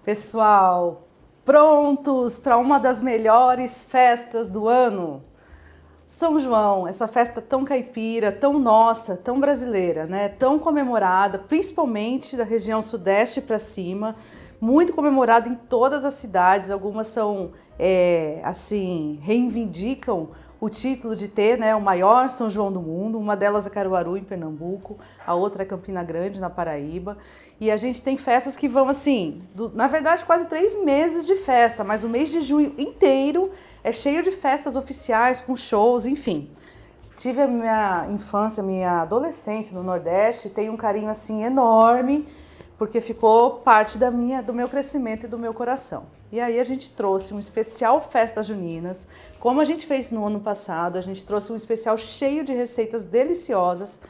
Pessoal, prontos para uma das melhores festas do ano? São João, essa festa tão caipira, tão nossa, tão brasileira, né? Tão comemorada, principalmente da região sudeste para cima, muito comemorada em todas as cidades. Algumas são, assim, reivindicam o título de ter, né, o maior São João do mundo. Uma delas é Caruaru, em Pernambuco, a outra é Campina Grande, na Paraíba. E a gente tem festas que vão, assim, na verdade, quase 3 meses de festa, mas o mês de junho inteiro é cheio de festas oficiais, com shows, enfim. Tive a minha infância, minha adolescência no Nordeste, tenho um carinho, assim, enorme, porque ficou parte do meu crescimento e do meu coração. E aí a gente trouxe um especial Festas Juninas, como a gente fez no ano passado, a gente trouxe um especial cheio de receitas deliciosas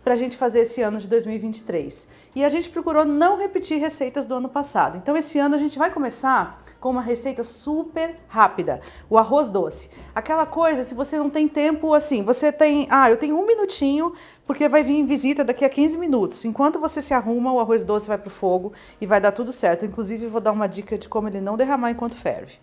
para a gente fazer esse ano de 2023. E a gente procurou não repetir receitas do ano passado. Então esse ano a gente vai começar com uma receita super rápida, o arroz doce. Aquela coisa, se você não tem tempo, assim, você tem, eu tenho 1 minutinho, porque vai vir visita daqui a 15 minutos. Enquanto você se arruma, o arroz doce vai pro fogo e vai dar tudo certo. Inclusive, eu vou dar uma dica de como ele não derramar enquanto ferve.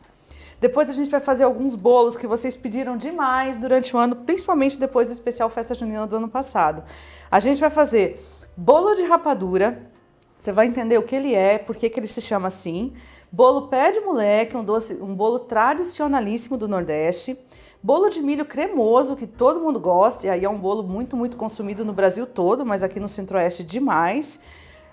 Depois a gente vai fazer alguns bolos que vocês pediram demais durante o ano, principalmente depois do especial Festa Junina do ano passado. A gente vai fazer bolo de rapadura, você vai entender o que ele é, por que ele se chama assim. Bolo pé de moleque, um bolo tradicionalíssimo do Nordeste. Bolo de milho cremoso, que todo mundo gosta, e aí é um bolo muito, muito consumido no Brasil todo, mas aqui no Centro-Oeste demais.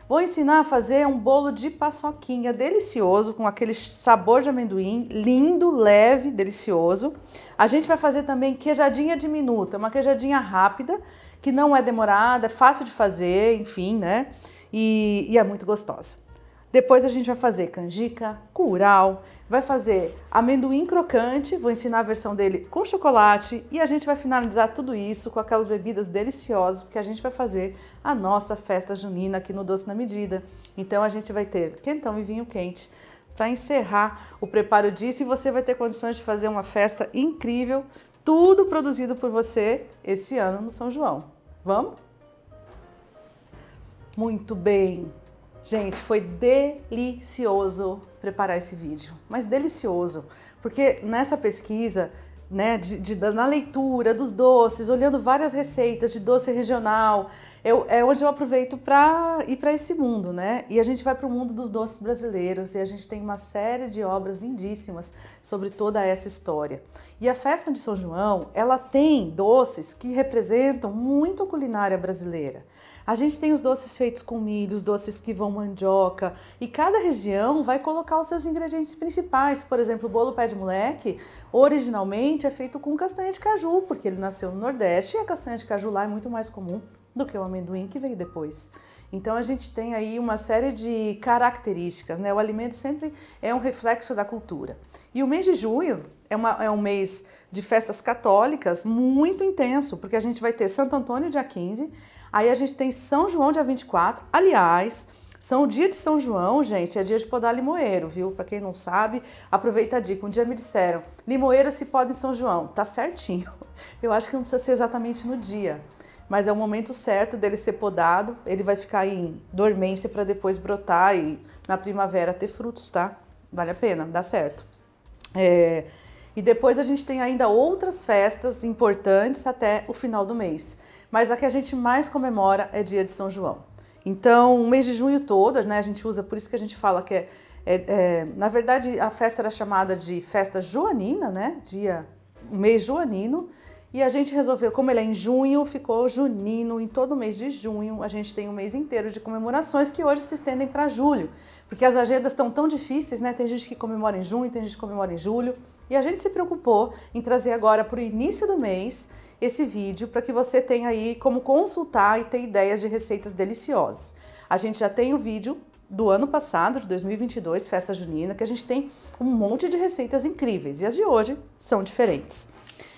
Vou ensinar a fazer um bolo de paçoquinha delicioso, com aquele sabor de amendoim, lindo, leve, delicioso. A gente vai fazer também queijadinha diminuta, uma queijadinha rápida, que não é demorada, é fácil de fazer, enfim, né? E é muito gostosa. Depois a gente vai fazer canjica, curau, vai fazer amendoim crocante, vou ensinar a versão dele com chocolate, e a gente vai finalizar tudo isso com aquelas bebidas deliciosas, porque a gente vai fazer a nossa festa junina aqui no Doce na Medida. Então a gente vai ter quentão e vinho quente para encerrar o preparo disso, e você vai ter condições de fazer uma festa incrível, tudo produzido por você esse ano no São João. Vamos? Muito bem! Gente, foi delicioso preparar esse vídeo, mas delicioso, porque nessa pesquisa, né, na leitura dos doces, olhando várias receitas de doce regional, é onde eu aproveito para ir para esse mundo, né? E a gente vai para o mundo dos doces brasileiros, e a gente tem uma série de obras lindíssimas sobre toda essa história. E a festa de São João, ela tem doces que representam muito a culinária brasileira. A gente tem os doces feitos com milho, os doces que vão mandioca, e cada região vai colocar os seus ingredientes principais. Por exemplo, o bolo pé de moleque, originalmente é feito com castanha de caju, porque ele nasceu no Nordeste e a castanha de caju lá é muito mais comum do que o amendoim que veio depois. Então a gente tem aí uma série de características, né? O alimento sempre é um reflexo da cultura. E o mês de junho é um mês de festas católicas muito intenso, porque a gente vai ter Santo Antônio dia 15, aí a gente tem São João dia 24, aliás, o dia de São João, gente, é dia de podar limoeiro, viu? Para quem não sabe, aproveita a dica. Um dia me disseram, limoeiro se poda em São João. Tá certinho. Eu acho que não precisa ser exatamente no dia, mas é o momento certo dele ser podado. Ele vai ficar em dormência para depois brotar e na primavera ter frutos, tá? Vale a pena, dá certo. E depois a gente tem ainda outras festas importantes até o final do mês. Mas a que a gente mais comemora é dia de São João. Então, o mês de junho todo, né, a gente usa, por isso que a gente fala que na verdade, a festa era chamada de festa joanina, né, mês joanino, e a gente resolveu, como ele é em junho, ficou junino. Em todo mês de junho, a gente tem um mês inteiro de comemorações que hoje se estendem para julho, porque as agendas estão tão difíceis, né, tem gente que comemora em junho, tem gente que comemora em julho, e a gente se preocupou em trazer agora para o início do mês esse vídeo para que você tenha aí como consultar e ter ideias de receitas deliciosas. A gente já tem o vídeo do ano passado, de 2022, Festa Junina, que a gente tem um monte de receitas incríveis, e as de hoje são diferentes.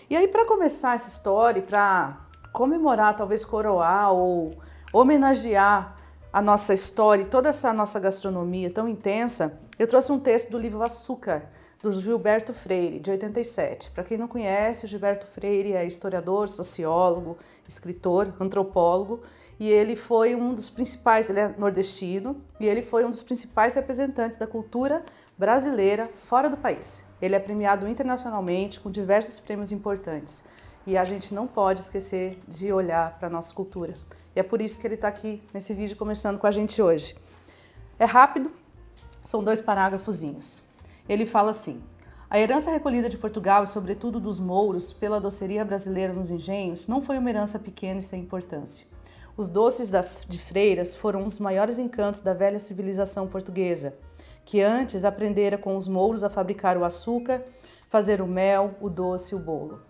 E aí, para começar essa história, para comemorar, talvez coroar ou homenagear a nossa história e toda essa nossa gastronomia tão intensa, eu trouxe um texto do livro Açúcar, do Gilberto Freire, de 87. Para quem não conhece, o Gilberto Freire é historiador, sociólogo, escritor, antropólogo, e ele foi um dos principais, ele é nordestino, e ele foi um dos principais representantes da cultura brasileira fora do país. Ele é premiado internacionalmente com diversos prêmios importantes, e a gente não pode esquecer de olhar para a nossa cultura. E é por isso que ele está aqui nesse vídeo conversando com a gente hoje. É rápido, são 2 parágrafozinhos. Ele fala assim: a herança recolhida de Portugal e sobretudo dos mouros pela doceria brasileira nos engenhos não foi uma herança pequena e sem importância. Os doces de Freiras foram um dos maiores encantos da velha civilização portuguesa, que antes aprendera com os mouros a fabricar o açúcar, fazer o mel, o doce e o bolo.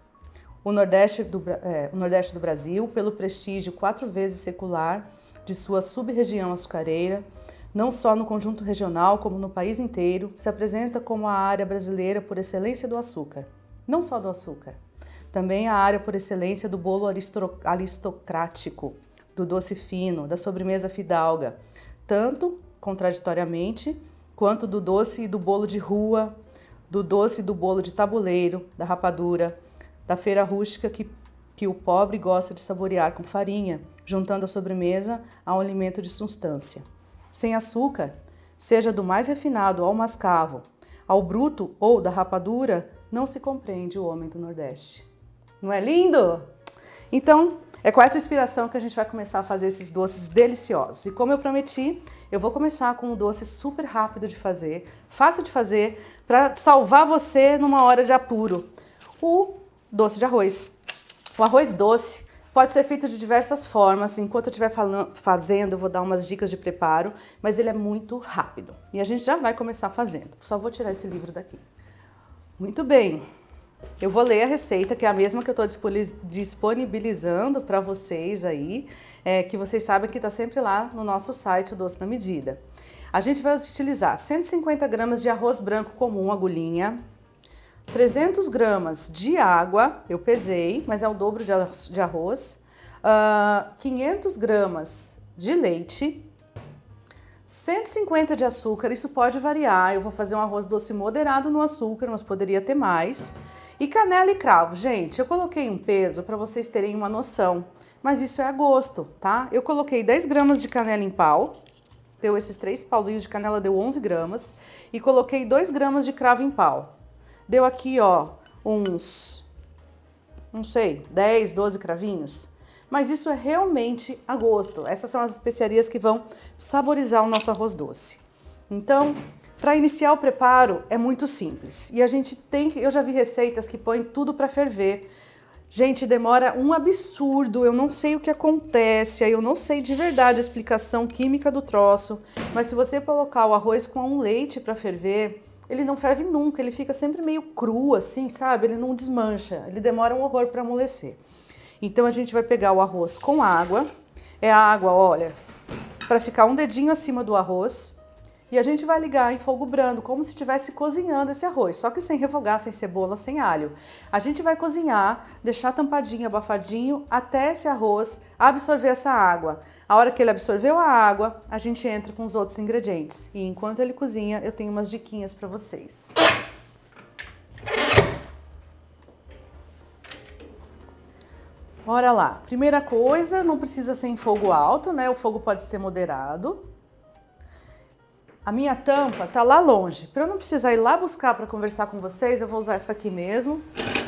O Nordeste do Brasil, pelo prestígio 4 vezes secular de sua sub-região açucareira, não só no conjunto regional como no país inteiro, se apresenta como a área brasileira por excelência do açúcar. Não só do açúcar, também a área por excelência do bolo aristocrático, do doce fino, da sobremesa fidalga, tanto, contraditoriamente, quanto do doce e do bolo de rua, do doce e do bolo de tabuleiro, da rapadura, da feira rústica que o pobre gosta de saborear com farinha, juntando a sobremesa a um alimento de substância. Sem açúcar, seja do mais refinado ao mascavo, ao bruto ou da rapadura, não se compreende o homem do Nordeste. Não é lindo? Então, é com essa inspiração que a gente vai começar a fazer esses doces deliciosos. E como eu prometi, eu vou começar com um doce super rápido de fazer, fácil de fazer, para salvar você numa hora de apuro. O doce de arroz. O arroz doce pode ser feito de diversas formas. Enquanto eu estiver fazendo, eu vou dar umas dicas de preparo, mas ele é muito rápido. E a gente já vai começar fazendo. Só vou tirar esse livro daqui. Muito bem. Eu vou ler a receita, que é a mesma que eu estou disponibilizando para vocês aí, que vocês sabem que está sempre lá no nosso site, o Doce na Medida. A gente vai utilizar 150 gramas de arroz branco comum, agulhinha, 300 gramas de água, eu pesei, mas é o dobro de arroz, 500 gramas de leite, 150 de açúcar, isso pode variar, eu vou fazer um arroz doce moderado no açúcar, mas poderia ter mais, e canela e cravo. Gente, eu coloquei um peso para vocês terem uma noção, mas isso é a gosto, tá? Eu coloquei 10 gramas de canela em pau, deu esses 3 pauzinhos de canela, deu 11 gramas, e coloquei 2 gramas de cravo em pau. Deu aqui, ó, uns, não sei, 10, 12 cravinhos. Mas isso é realmente a gosto. Essas são as especiarias que vão saborizar o nosso arroz doce. Então, para iniciar o preparo é muito simples. E a gente tem que, eu já vi receitas que põem tudo para ferver. Gente, demora um absurdo, eu não sei o que acontece, eu não sei de verdade a explicação química do troço, mas se você colocar o arroz com um leite para ferver, ele não ferve nunca, ele fica sempre meio cru assim, sabe? Ele não desmancha, ele demora um horror para amolecer. Então a gente vai pegar o arroz com água, é a água, olha, para ficar um dedinho acima do arroz, e a gente vai ligar em fogo brando, como se estivesse cozinhando esse arroz, só que sem refogar, sem cebola, sem alho. A gente vai cozinhar, deixar tampadinho, abafadinho, até esse arroz absorver essa água. A hora que ele absorveu a água, a gente entra com os outros ingredientes. E enquanto ele cozinha, eu tenho umas diquinhas para vocês. Bora lá. Primeira coisa, não precisa ser em fogo alto, né? O fogo pode ser moderado. A minha tampa tá lá longe. Para eu não precisar ir lá buscar para conversar com vocês, eu vou usar essa aqui mesmo.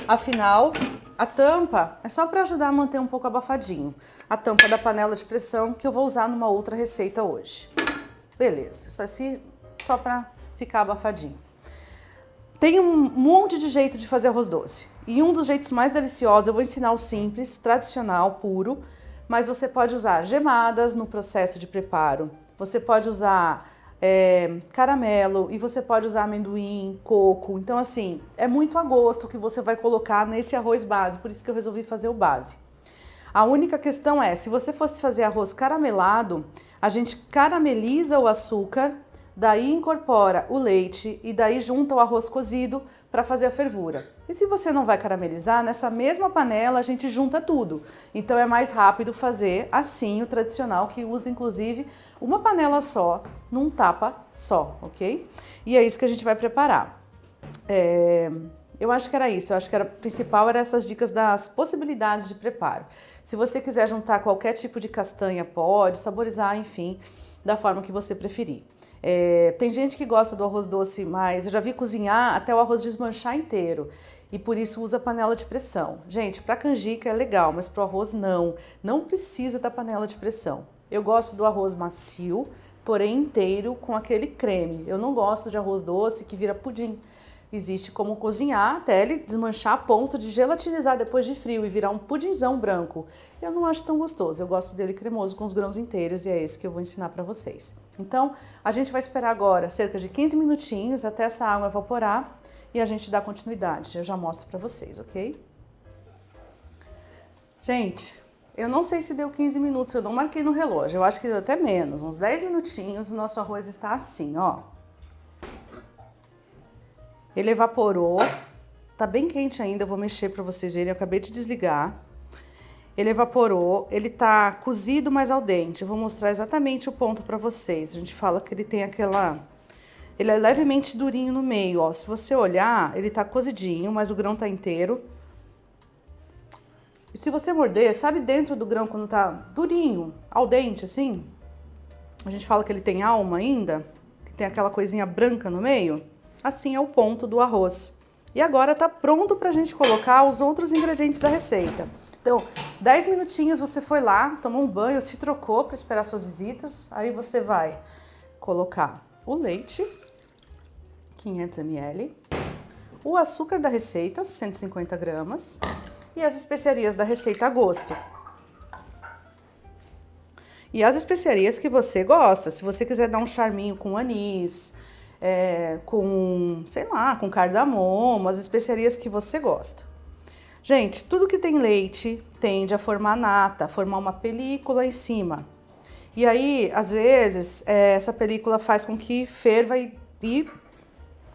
Afinal, a tampa é só para ajudar a manter um pouco abafadinho. A tampa da panela de pressão que eu vou usar numa outra receita hoje. Beleza, só para ficar abafadinho. Tem um monte de jeito de fazer arroz doce. E um dos jeitos mais deliciosos, eu vou ensinar o simples, tradicional, puro, mas você pode usar gemadas no processo de preparo. Você pode usar caramelo e você pode usar amendoim, coco. Então, assim, é muito a gosto que você vai colocar nesse arroz base, por isso que eu resolvi fazer o base. A única questão é, se você fosse fazer arroz caramelado, a gente carameliza o açúcar daí incorpora o leite e daí junta o arroz cozido para fazer a fervura. E se você não vai caramelizar, nessa mesma panela a gente junta tudo. Então é mais rápido fazer assim o tradicional, que usa inclusive uma panela só, num tapa só, ok? E é isso que a gente vai preparar. Eu acho que era isso, eu acho que o principal era essas dicas das possibilidades de preparo. Se você quiser juntar qualquer tipo de castanha, pode, saborizar, enfim, da forma que você preferir. Tem gente que gosta do arroz doce, mas eu já vi cozinhar até o arroz desmanchar inteiro e por isso usa panela de pressão. Gente, para canjica é legal, mas para o arroz não precisa da panela de pressão. Eu gosto do arroz macio, porém inteiro com aquele creme. Eu não gosto de arroz doce que vira pudim. Existe como cozinhar até ele desmanchar a ponto de gelatinizar depois de frio e virar um pudinzão branco. Eu não acho tão gostoso, eu gosto dele cremoso com os grãos inteiros e é esse que eu vou ensinar para vocês. Então, a gente vai esperar agora cerca de 15 minutinhos até essa água evaporar e a gente dá continuidade. Eu já mostro para vocês, ok? Gente, eu não sei se deu 15 minutos, eu não marquei no relógio, eu acho que deu até menos, uns 10 minutinhos, o nosso arroz está assim, ó. Ele evaporou, tá bem quente ainda, eu vou mexer para vocês verem, eu acabei de desligar. Ele evaporou, ele tá cozido, mas al dente. Eu vou mostrar exatamente o ponto para vocês. A gente fala que ele tem ele é levemente durinho no meio, ó. Se você olhar, ele tá cozidinho, mas o grão tá inteiro. E se você morder, sabe dentro do grão quando tá durinho, al dente, assim? A gente fala que ele tem alma ainda, que tem aquela coisinha branca no meio. Assim é o ponto do arroz. E agora tá pronto pra gente colocar os outros ingredientes da receita. Então, 10 minutinhos você foi lá, tomou um banho, se trocou para esperar suas visitas. Aí você vai colocar o leite, 500 ml, o açúcar da receita, 150 gramas, e as especiarias da receita a gosto. E as especiarias que você gosta, se você quiser dar um charminho com anis, com, sei lá, com cardamomo, as especiarias que você gosta. Gente, tudo que tem leite tende a formar nata, formar uma película em cima. E aí, às vezes, essa película faz com que ferva e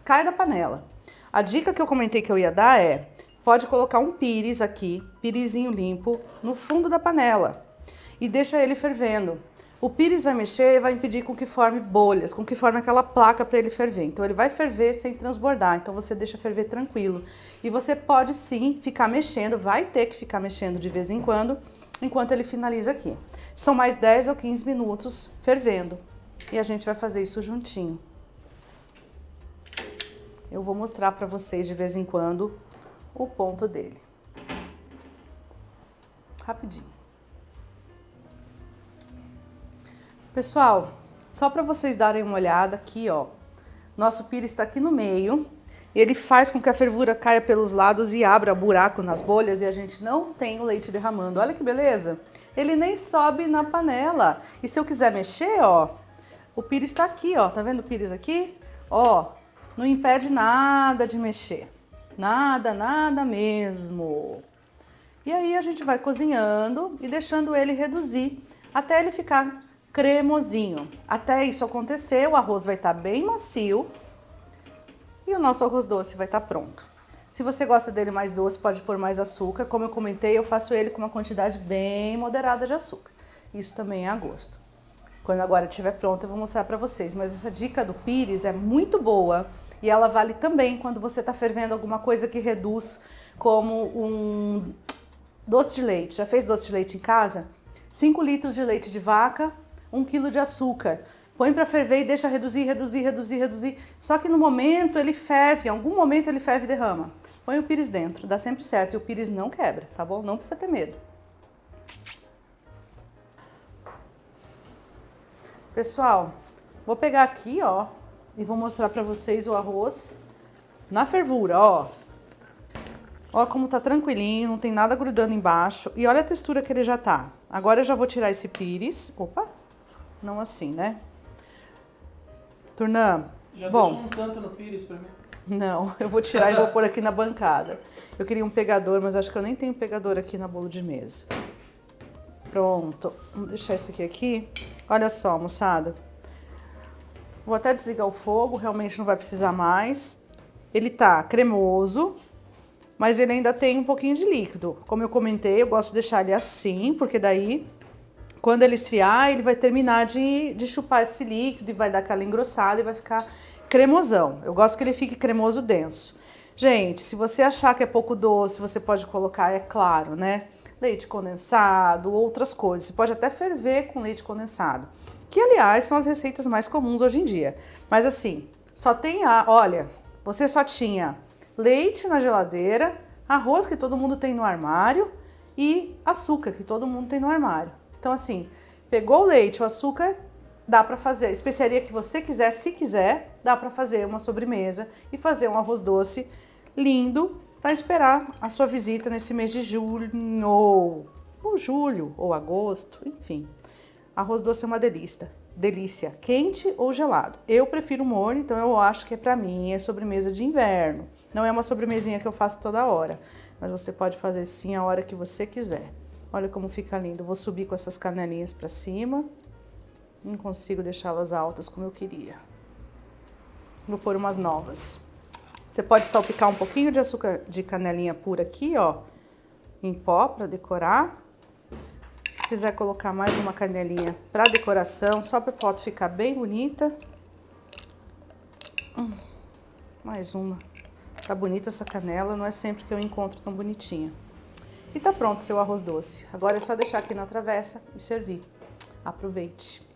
caia da panela. A dica que eu comentei que eu ia dar pode colocar um pires aqui, pirizinho limpo, no fundo da panela e deixa ele fervendo. O pires vai mexer e vai impedir com que forme bolhas, com que forme aquela placa para ele ferver. Então ele vai ferver sem transbordar, então você deixa ferver tranquilo. E você pode sim ficar mexendo, vai ter que ficar mexendo de vez em quando, enquanto ele finaliza aqui. São mais 10 ou 15 minutos fervendo e a gente vai fazer isso juntinho. Eu vou mostrar para vocês de vez em quando o ponto dele. Rapidinho. Pessoal, só para vocês darem uma olhada aqui, ó, nosso pires está aqui no meio, ele faz com que a fervura caia pelos lados e abra buraco nas bolhas e a gente não tem o leite derramando. Olha que beleza! Ele nem sobe na panela. E se eu quiser mexer, ó, o pires está aqui, ó, tá vendo o pires aqui? Ó, não impede nada de mexer, nada, nada mesmo. E aí a gente vai cozinhando e deixando ele reduzir até ele ficar cremosinho. Até isso acontecer, o arroz vai estar bem macio e o nosso arroz doce vai estar pronto. Se você gosta dele mais doce, pode pôr mais açúcar. Como eu comentei, eu faço ele com uma quantidade bem moderada de açúcar. Isso também é a gosto. Quando agora estiver pronto, eu vou mostrar para vocês. Mas essa dica do pires é muito boa e ela vale também quando você está fervendo alguma coisa que reduz, como um doce de leite. Já fez doce de leite em casa? 5 litros de leite de vaca, 1 quilo de açúcar. Põe para ferver e deixa reduzir, reduzir, reduzir, reduzir. Só que no momento ele ferve, em algum momento ele ferve e derrama. Põe o pires dentro, dá sempre certo. E o pires não quebra, tá bom? Não precisa ter medo. Pessoal, vou pegar aqui, ó, e vou mostrar para vocês o arroz na fervura, ó. Ó como tá tranquilinho, não tem nada grudando embaixo. E olha a textura que ele já tá. Agora eu já vou tirar esse pires. Opa, não assim, né? Turnã, já bom, deixou um tanto no pires pra mim? Não, eu vou tirar e vou pôr aqui na bancada. Eu queria um pegador, mas acho que eu nem tenho pegador aqui na bolo de mesa. Pronto, vamos deixar esse aqui. Olha só, moçada. Vou até desligar o fogo, realmente não vai precisar mais. Ele tá cremoso, mas ele ainda tem um pouquinho de líquido. Como eu comentei, eu gosto de deixar ele assim, porque daí, quando ele esfriar, ele vai terminar de chupar esse líquido e vai dar aquela engrossada e vai ficar cremosão. Eu gosto que ele fique cremoso denso. Gente, se você achar que é pouco doce, você pode colocar, é claro, né? Leite condensado, outras coisas. Você pode até ferver com leite condensado. Que, aliás, são as receitas mais comuns hoje em dia. Mas assim, só tem olha, você só tinha leite na geladeira, arroz que todo mundo tem no armário e açúcar que todo mundo tem no armário. Então assim, pegou o leite, o açúcar, dá para fazer. A especiaria que você quiser, se quiser, dá para fazer uma sobremesa e fazer um arroz doce lindo para esperar a sua visita nesse mês de julho, ou julho, ou agosto, enfim. Arroz doce é uma delícia, quente ou gelado. Eu prefiro morno, então eu acho que para mim é sobremesa de inverno. Não é uma sobremesinha que eu faço toda hora, mas você pode fazer sim a hora que você quiser. Olha como fica lindo. Vou subir com essas canelinhas para cima. Não consigo deixá-las altas como eu queria. Vou pôr umas novas. Você pode salpicar um pouquinho de açúcar de canelinha pura aqui, ó, em pó para decorar. Se quiser colocar mais uma canelinha para decoração, só para o pote ficar bem bonita. Mais uma. Tá bonita essa canela, não é sempre que eu encontro tão bonitinha. E tá pronto seu arroz doce. Agora é só deixar aqui na travessa e servir. Aproveite.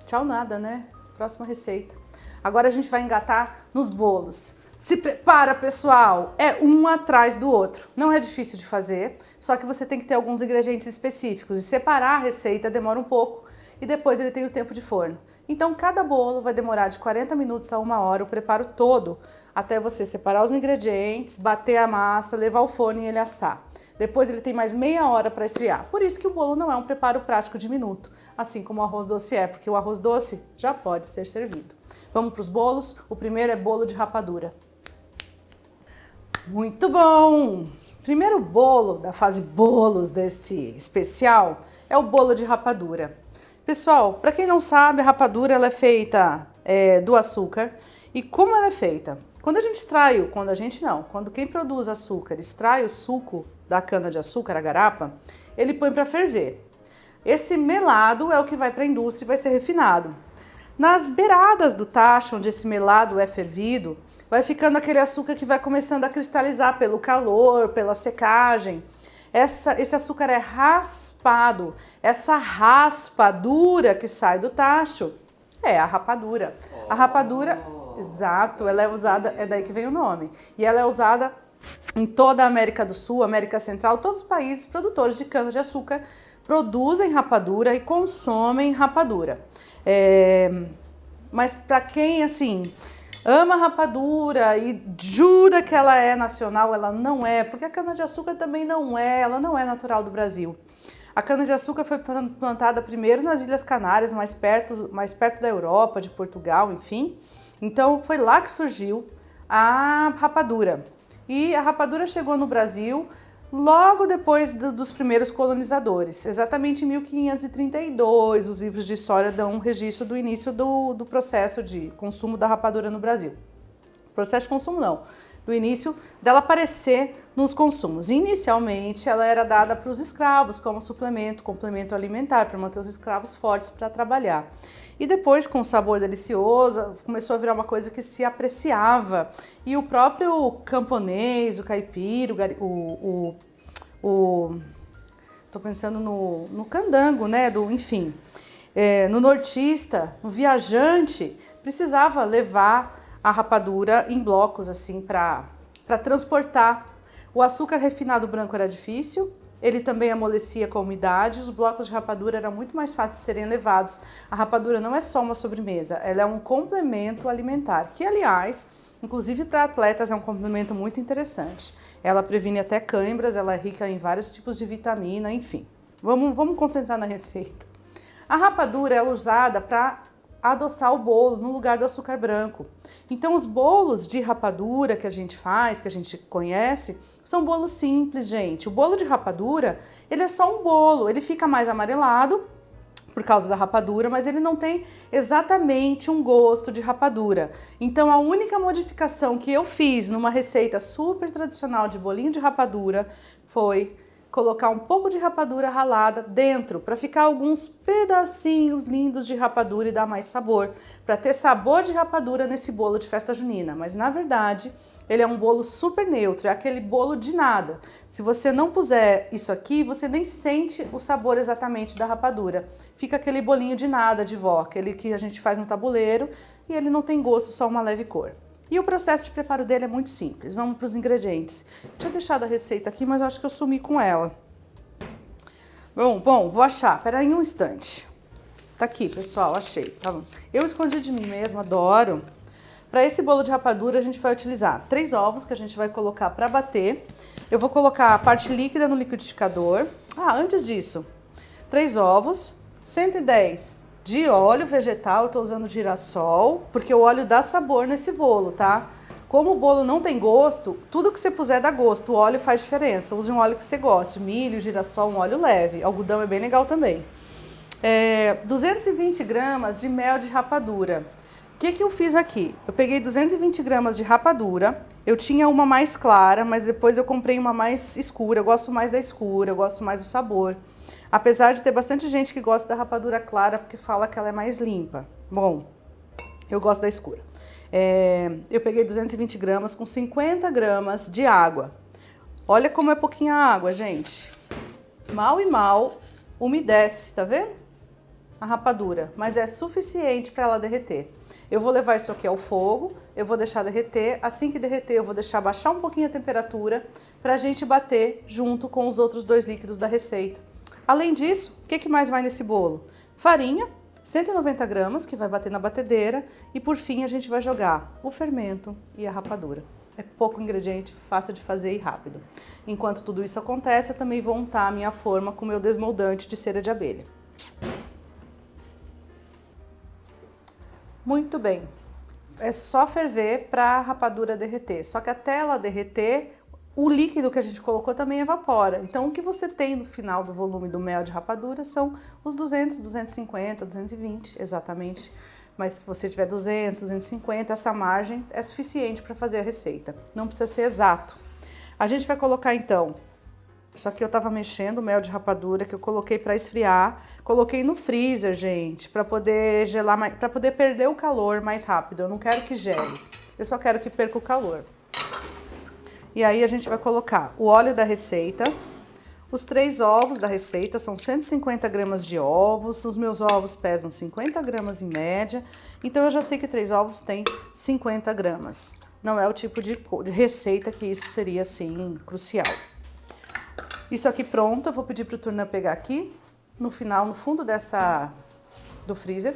Tchau nada, né? Próxima receita. Agora a gente vai engatar nos bolos. Se prepara, pessoal! É um atrás do outro. Não é difícil de fazer, só que você tem que ter alguns ingredientes específicos. E separar a receita demora um pouco e depois ele tem o tempo de forno. Então, cada bolo vai demorar de 40 minutos a 1 hora, o preparo todo, até você separar os ingredientes, bater a massa, levar ao forno e ele assar. Depois ele tem mais meia hora para esfriar. Por isso que o bolo não é um preparo prático de minuto, assim como o arroz doce é, porque o arroz doce já pode ser servido. Vamos para os bolos. O primeiro é bolo de rapadura. Muito bom! Primeiro bolo da fase bolos deste especial é o bolo de rapadura. Pessoal, para quem não sabe, a rapadura ela é feita do açúcar. E como ela é feita? Quando quem produz açúcar extrai o suco da cana de açúcar, a garapa, ele põe para ferver. Esse melado é o que vai para a indústria e vai ser refinado. Nas beiradas do tacho, onde esse melado é fervido, vai ficando aquele açúcar que vai começando a cristalizar pelo calor, pela secagem. Esse açúcar é raspado. Essa raspa dura que sai do tacho é a rapadura. A rapadura, exato, ela é usada, é daí que vem o nome. E ela é usada em toda a América do Sul, América Central, todos os países produtores de cana-de-açúcar produzem rapadura e consomem rapadura. Mas para quem, assim, ama rapadura e jura que ela é nacional, ela não é, porque a cana-de-açúcar também não é, ela não é natural do Brasil. A cana-de-açúcar foi plantada primeiro nas Ilhas Canárias, mais perto da Europa, de Portugal, enfim. Então foi lá que surgiu a rapadura. E a rapadura chegou no Brasil logo depois dos primeiros colonizadores, exatamente em 1532, os livros de história dão um registro do início do processo de consumo da rapadura no Brasil. Processo de consumo não, do início dela aparecer nos consumos. Inicialmente ela era dada para os escravos como complemento alimentar, para manter os escravos fortes para trabalhar. E depois, com o sabor delicioso, começou a virar uma coisa que se apreciava. E o próprio camponês, o caipira, tô pensando no candango, né? Enfim, no nortista, no viajante, precisava levar a rapadura em blocos, assim, para transportar. O açúcar refinado branco era difícil. Ele também amolecia com a umidade, os blocos de rapadura eram muito mais fáceis de serem levados. A rapadura não é só uma sobremesa, ela é um complemento alimentar, que aliás, inclusive para atletas é um complemento muito interessante. Ela previne até cãibras, ela é rica em vários tipos de vitamina, enfim. Vamos concentrar na receita. A rapadura é usada para adoçar o bolo no lugar do açúcar branco. Então os bolos de rapadura que a gente faz, que a gente conhece, são bolos simples, gente. O bolo de rapadura, ele é só um bolo, ele fica mais amarelado, por causa da rapadura, mas ele não tem exatamente um gosto de rapadura. Então a única modificação que eu fiz numa receita super tradicional de bolinho de rapadura foi colocar um pouco de rapadura ralada dentro, para ficar alguns pedacinhos lindos de rapadura e dar mais sabor, para ter sabor de rapadura nesse bolo de festa junina. Mas na verdade, ele é um bolo super neutro, é aquele bolo de nada. Se você não puser isso aqui, você nem sente o sabor exatamente da rapadura. Fica aquele bolinho de nada de vó, aquele que a gente faz no tabuleiro e ele não tem gosto, só uma leve cor. E o processo de preparo dele é muito simples. Vamos para os ingredientes. Eu tinha deixado a receita aqui, mas eu acho que eu sumi com ela. Bom, vou achar. Pera aí um instante. Tá aqui, pessoal, achei. Tá bom. Eu escondi de mim mesma, adoro. Para esse bolo de rapadura, a gente vai utilizar 3 ovos que a gente vai colocar para bater. Eu vou colocar a parte líquida no liquidificador. Antes disso, 3 ovos, 110 de óleo vegetal, eu tô usando girassol, porque o óleo dá sabor nesse bolo, tá? Como o bolo não tem gosto, tudo que você puser dá gosto, o óleo faz diferença. Use um óleo que você goste, milho, girassol, um óleo leve, algodão é bem legal também. 220 gramas de mel de rapadura. O que eu fiz aqui? Eu peguei 220 gramas de rapadura, eu tinha uma mais clara, mas depois eu comprei uma mais escura, eu gosto mais da escura, eu gosto mais do sabor. Apesar de ter bastante gente que gosta da rapadura clara, porque fala que ela é mais limpa. Bom, eu gosto da escura. Eu peguei 220 gramas com 50 gramas de água. Olha como é pouquinha água, gente. Mal e mal umedece, tá vendo? A rapadura, mas é suficiente para ela derreter. Eu vou levar isso aqui ao fogo, eu vou deixar derreter. Assim que derreter, eu vou deixar baixar um pouquinho a temperatura para a gente bater junto com os outros 2 líquidos da receita. Além disso, o que mais vai nesse bolo? Farinha, 190 gramas, que vai bater na batedeira. E por fim, a gente vai jogar o fermento e a rapadura. É pouco ingrediente, fácil de fazer e rápido. Enquanto tudo isso acontece, eu também vou untar a minha forma com o meu desmoldante de cera de abelha. Muito bem. É só ferver para a rapadura derreter. Só que até ela derreter, o líquido que a gente colocou também evapora. Então, o que você tem no final do volume do mel de rapadura são os 200, 250, 220, exatamente. Mas se você tiver 200, 250, essa margem é suficiente para fazer a receita. Não precisa ser exato. A gente vai colocar, então, isso aqui eu tava mexendo, o mel de rapadura que eu coloquei para esfriar. Coloquei no freezer, gente, para poder gelar mais, para poder perder o calor mais rápido. Eu não quero que gele, eu só quero que perca o calor. E aí a gente vai colocar o óleo da receita, os 3 ovos da receita, são 150 gramas de ovos, os meus ovos pesam 50 gramas em média, então eu já sei que 3 ovos tem 50 gramas. Não é o tipo de receita que isso seria, assim, crucial. Isso aqui pronto, eu vou pedir pro Turnan pegar aqui, no final, no fundo do freezer,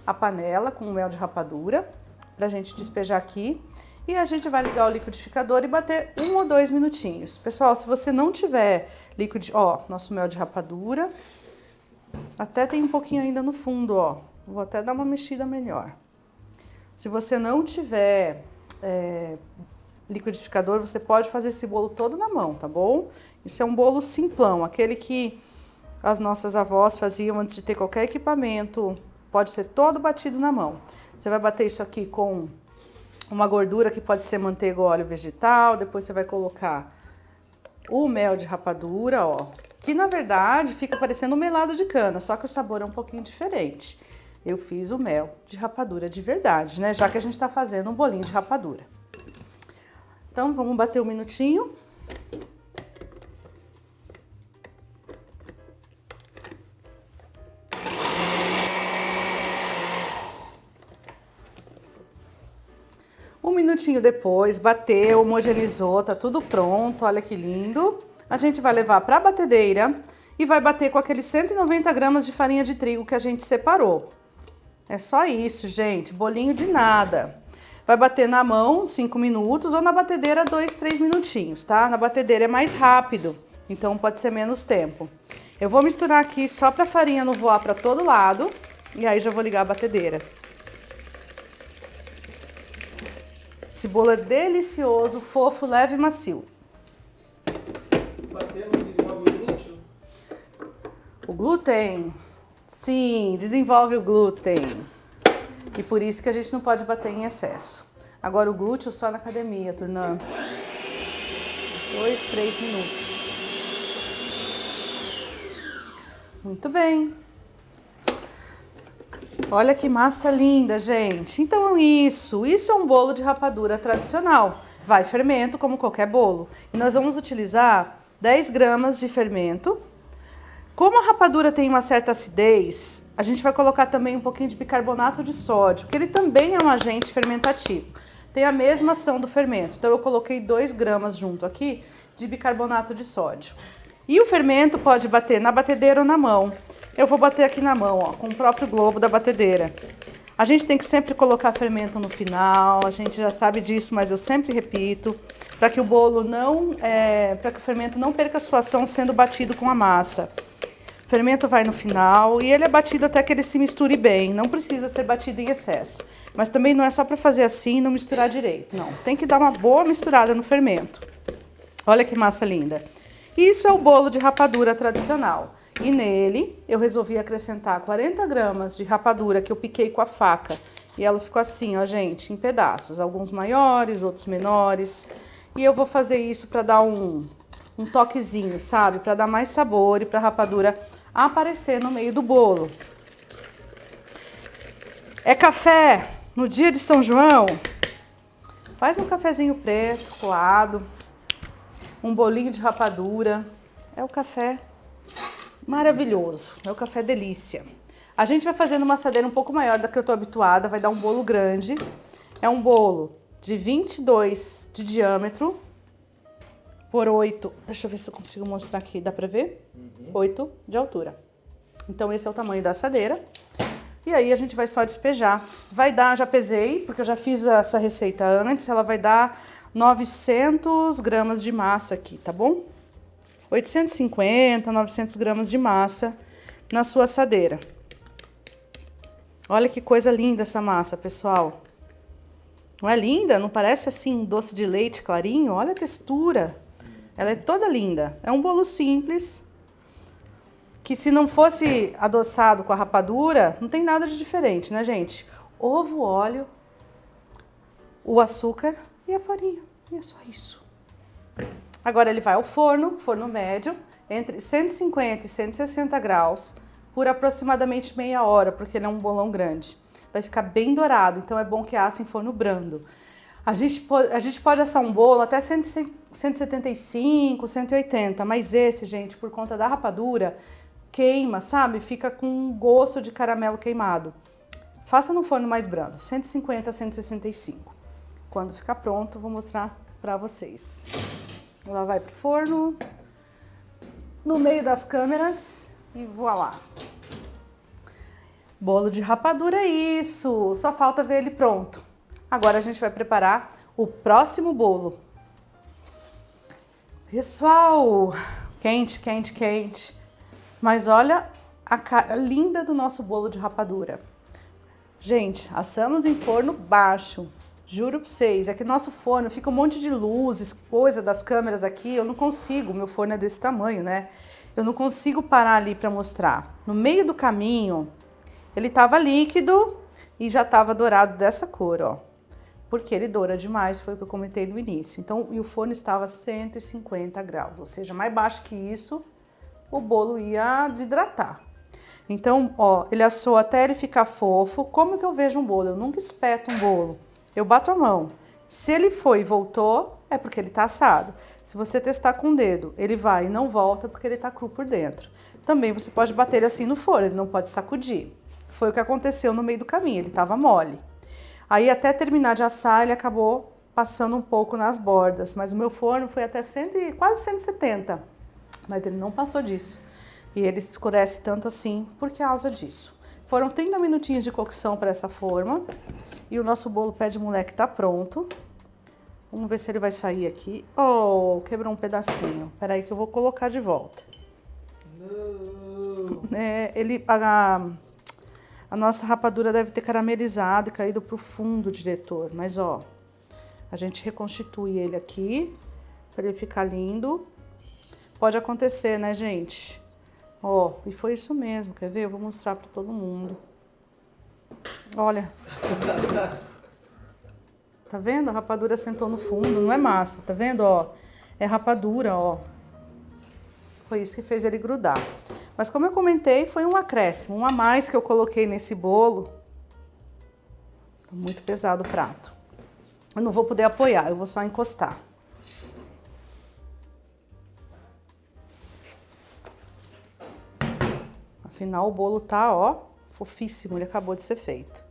a panela com o mel de rapadura, pra gente despejar aqui. E a gente vai ligar o liquidificador e bater 1 ou 2 minutinhos. Pessoal, se você não tiver nosso mel de rapadura, até tem um pouquinho ainda no fundo, ó. Vou até dar uma mexida melhor. Se você não tiver liquidificador, você pode fazer esse bolo todo na mão, tá bom? Isso é um bolo simplão, aquele que as nossas avós faziam antes de ter qualquer equipamento. Pode ser todo batido na mão. Você vai bater isso aqui com uma gordura que pode ser manteiga ou óleo vegetal, depois você vai colocar o mel de rapadura, ó, que na verdade fica parecendo um melado de cana, só que o sabor é um pouquinho diferente. Eu fiz o mel de rapadura de verdade, né, já que a gente tá fazendo um bolinho de rapadura. Então vamos bater 1 minutinho. Um minutinho depois, bateu, homogeneizou, tá tudo pronto, olha que lindo. A gente vai levar para a batedeira e vai bater com aqueles 190 gramas de farinha de trigo que a gente separou. É só isso, gente, bolinho de nada. Vai bater na mão 5 minutos ou na batedeira 2, 3 minutinhos, tá? Na batedeira é mais rápido, então pode ser menos tempo. Eu vou misturar aqui só para a farinha não voar para todo lado e aí já vou ligar a batedeira. Esse bolo é delicioso, fofo, leve e macio. Bater, mas igual o glúten? O glúten, Sim, desenvolve o glúten. E por isso que a gente não pode bater em excesso. Agora o glúteo só na academia, Turnã. 2, 3 minutos. Muito bem. Olha que massa linda, gente. Então isso é um bolo de rapadura tradicional. Vai fermento como qualquer bolo. E nós vamos utilizar 10 gramas de fermento. Como a rapadura tem uma certa acidez, a gente vai colocar também um pouquinho de bicarbonato de sódio, que ele também é um agente fermentativo. Tem a mesma ação do fermento. Então eu coloquei 2 gramas junto aqui de bicarbonato de sódio. E o fermento pode bater na batedeira ou na mão. Eu vou bater aqui na mão, ó, com o próprio globo da batedeira. A gente tem que sempre colocar fermento no final, a gente já sabe disso, mas eu sempre repito, para que o bolo não, para que o fermento não perca a sua ação sendo batido com a massa. O fermento vai no final e ele é batido até que ele se misture bem, não precisa ser batido em excesso. Mas também não é só para fazer assim e não misturar direito, não. Tem que dar uma boa misturada no fermento. Olha que massa linda. Isso é o bolo de rapadura tradicional. E nele eu resolvi acrescentar 40 gramas de rapadura que eu piquei com a faca. E ela ficou assim, ó, gente, em pedaços. Alguns maiores, outros menores. E eu vou fazer isso para dar um toquezinho, sabe? Para dar mais sabor e para a rapadura aparecer no meio do bolo. É café no dia de São João? Faz um cafezinho preto, coado. Um bolinho de rapadura. É o café maravilhoso. É o café delícia. A gente vai fazer numa assadeira um pouco maior da que eu tô habituada. Vai dar um bolo grande. É um bolo de 22 de diâmetro por 8. Deixa eu ver se eu consigo mostrar aqui. Dá pra ver? 8 de altura. Então esse é o tamanho da assadeira. E aí a gente vai só despejar. Vai dar, já pesei, porque eu já fiz essa receita antes. Ela vai dar 900 gramas de massa aqui, tá bom? 850, 900 gramas de massa na sua assadeira. Olha que coisa linda essa massa, pessoal. Não é linda? Não parece assim um doce de leite clarinho? Olha a textura. Ela é toda linda. É um bolo simples, que se não fosse adoçado com a rapadura, não tem nada de diferente, né, gente? Ovo, óleo, o açúcar e a farinha. E é só isso. Agora ele vai ao forno, forno médio, entre 150 e 160 graus, por aproximadamente meia hora, porque ele é um bolão grande. Vai ficar bem dourado, então é bom que assa em forno brando. A gente pode assar um bolo até 175, 180, mas esse, gente, por conta da rapadura, queima, sabe? Fica com um gosto de caramelo queimado. Faça no forno mais brando, 150 a 165. Quando ficar pronto, vou mostrar pra vocês. Ela vai pro forno, no meio das câmeras e voilá. Bolo de rapadura é isso, só falta ver ele pronto. Agora a gente vai preparar o próximo bolo. Pessoal, quente, quente, quente. Mas olha a cara linda do nosso bolo de rapadura. Gente, assamos em forno baixo. Juro pra vocês, é que nosso forno fica um monte de luzes, coisa das câmeras aqui, eu não consigo, meu forno é desse tamanho, né? Eu não consigo parar ali pra mostrar. No meio do caminho, ele tava líquido e já tava dourado dessa cor, ó. Porque ele doura demais, foi o que eu comentei no início. Então, e o forno estava a 150 graus, ou seja, mais baixo que isso, o bolo ia desidratar. Então, ó, ele assou até ele ficar fofo. Como que eu vejo um bolo? Eu nunca espeto um bolo. Eu bato a mão. Se ele foi e voltou, é porque ele tá assado. Se você testar com o dedo, ele vai e não volta porque ele tá cru por dentro. Também você pode bater ele assim no forno, ele não pode sacudir. Foi o que aconteceu no meio do caminho, ele tava mole. Aí até terminar de assar, ele acabou passando um pouco nas bordas, mas o meu forno foi até quase 170, mas ele não passou disso. E ele se escurece tanto assim por causa disso. Foram 30 minutinhos de cocção para essa forma. E o nosso bolo pé de moleque tá pronto. Vamos ver se ele vai sair aqui. Oh, quebrou um pedacinho. Peraí que eu vou colocar de volta. Não. A nossa rapadura deve ter caramelizado e caído pro fundo, diretor. Mas, ó, a gente reconstitui ele aqui para ele ficar lindo. Pode acontecer, né, gente? Ó, e foi isso mesmo, quer ver? Eu vou mostrar para todo mundo. Olha. Tá vendo? A rapadura sentou no fundo, não é massa, tá vendo, ó? É rapadura, ó. Foi isso que fez ele grudar. Mas como eu comentei, foi um acréscimo, um a mais que eu coloquei nesse bolo. Tá muito pesado o prato. Eu não vou poder apoiar, eu vou só encostar. Afinal, o bolo tá, ó, fofíssimo, ele acabou de ser feito.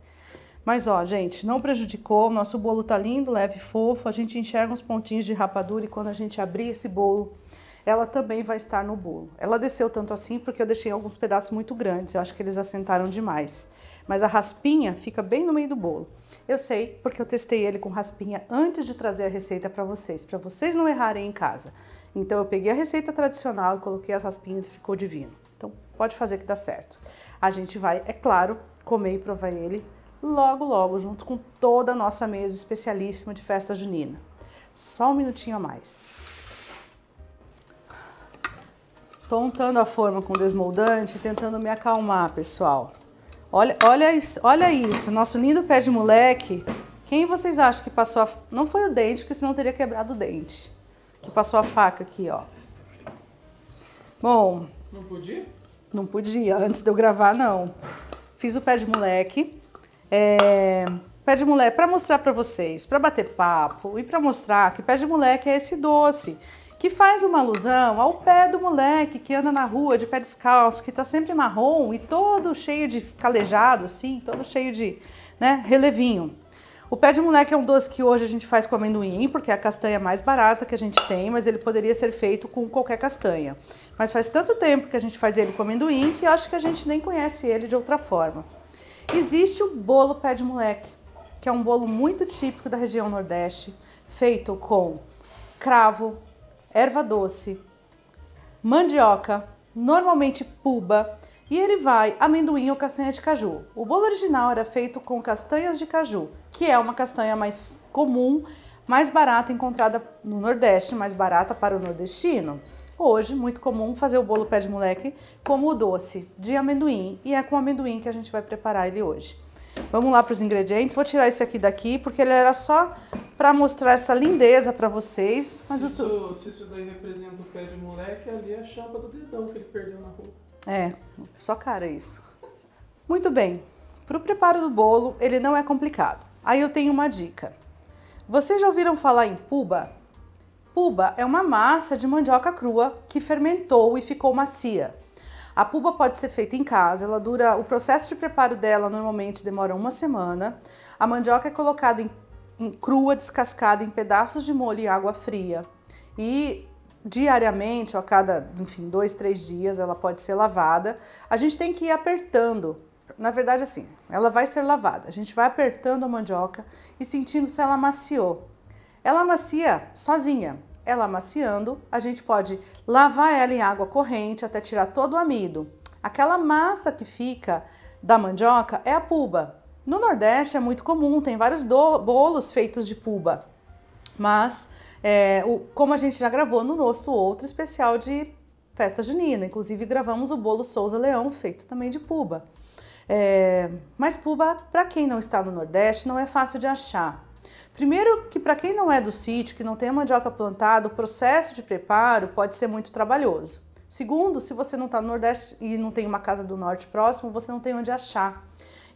Mas, ó, gente, não prejudicou, o nosso bolo tá lindo, leve e fofo, a gente enxerga uns pontinhos de rapadura e quando a gente abrir esse bolo, ela também vai estar no bolo. Ela desceu tanto assim porque eu deixei alguns pedaços muito grandes, eu acho que eles assentaram demais. Mas a raspinha fica bem no meio do bolo. Eu sei porque eu testei ele com raspinha antes de trazer a receita para vocês não errarem em casa. Então eu peguei a receita tradicional e coloquei as raspinhas e ficou divino. Então pode fazer que dá certo. A gente vai, é claro, comer e provar ele logo, logo, junto com toda a nossa mesa especialíssima de festa junina. Só um minutinho a mais. Tô untando a forma com desmoldante, tentando me acalmar, pessoal. Olha isso, nosso lindo pé de moleque. Quem vocês acham que passou a... Não foi o dente, porque senão teria quebrado o dente. Que passou a faca aqui, ó. Bom... Não podia? Não podia, antes de eu gravar, não. Fiz o pé de moleque. Pé de moleque, para mostrar para vocês, para bater papo e para mostrar que pé de moleque é esse doce que faz uma alusão ao pé do moleque que anda na rua de pé descalço, que tá sempre marrom e todo cheio de calejado, assim, todo cheio de, né, relevinho. O pé de moleque é um doce que hoje a gente faz com amendoim, porque é a castanha mais barata que a gente tem, mas ele poderia ser feito com qualquer castanha. Mas faz tanto tempo que a gente faz ele com amendoim que eu acho que a gente nem conhece ele de outra forma. Existe o bolo pé de moleque, que é um bolo muito típico da região Nordeste, feito com cravo, erva doce, mandioca, normalmente puba, e ele vai amendoim ou castanha de caju. O bolo original era feito com castanhas de caju, que é uma castanha mais comum, mais barata, encontrada no Nordeste, mais barata para o nordestino. Hoje, muito comum fazer o bolo pé de moleque como o doce de amendoim, e é com amendoim que a gente vai preparar ele hoje. Vamos lá para os ingredientes. Vou tirar esse aqui daqui, porque ele era só para mostrar essa lindeza para vocês. Mas se isso daí representa o pé de moleque, ali é a chapa do dedão que ele perdeu na rua. É, só cara isso. Muito bem, para o preparo do bolo, ele não é complicado. Aí eu tenho uma dica. Vocês já ouviram falar em puba? Puba é uma massa de mandioca crua que fermentou e ficou macia. A puba pode ser feita em casa, o processo de preparo dela normalmente demora uma semana. A mandioca é colocada em crua, descascada em pedaços de molho e água fria. E diariamente, ou a cada, 2, 3 dias, ela pode ser lavada. A gente tem que ir apertando. Na verdade, assim, ela vai ser lavada. A gente vai apertando a mandioca e sentindo se ela maciou. Ela macia sozinha. Ela amaciando, a gente pode lavar ela em água corrente até tirar todo o amido. Aquela massa que fica da mandioca é a puba. No Nordeste é muito comum, tem vários bolos feitos de puba. Mas, como a gente já gravou no nosso outro especial de festa junina, inclusive gravamos o bolo Souza Leão, feito também de puba. Mas puba, para quem não está no Nordeste, não é fácil de achar. Primeiro que para quem não é do sítio, que não tem a mandioca plantada, o processo de preparo pode ser muito trabalhoso. Segundo, se você não está no Nordeste e não tem uma casa do Norte próximo, você não tem onde achar.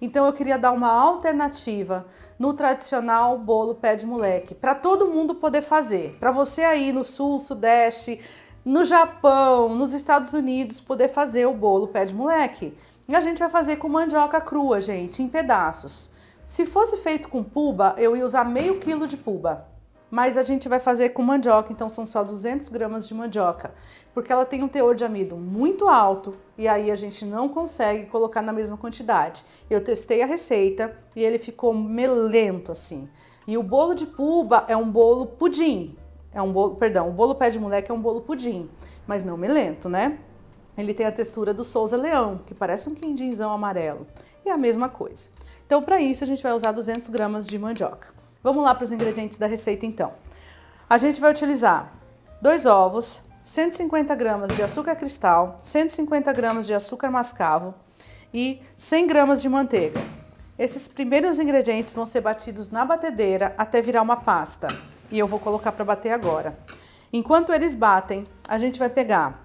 Então eu queria dar uma alternativa no tradicional bolo pé de moleque, para todo mundo poder fazer. Para você aí no Sul, Sudeste, no Japão, nos Estados Unidos, poder fazer o bolo pé de moleque. E a gente vai fazer com mandioca crua, gente, em pedaços. Se fosse feito com puba, eu ia usar meio quilo de puba. Mas a gente vai fazer com mandioca, então são só 200 gramas de mandioca. Porque ela tem um teor de amido muito alto e aí a gente não consegue colocar na mesma quantidade. Eu testei a receita e ele ficou melento assim. E o bolo de puba é um bolo pudim. O bolo pé de moleque é um bolo pudim, mas não melento, né? Ele tem a textura do Souza Leão, que parece um quindinzão amarelo. E é a mesma coisa. Então, para isso, a gente vai usar 200 gramas de mandioca. Vamos lá para os ingredientes da receita, então. A gente vai utilizar 2 ovos, 150 gramas de açúcar cristal, 150 gramas de açúcar mascavo e 100 gramas de manteiga. Esses primeiros ingredientes vão ser batidos na batedeira até virar uma pasta. E eu vou colocar para bater agora. Enquanto eles batem, a gente vai pegar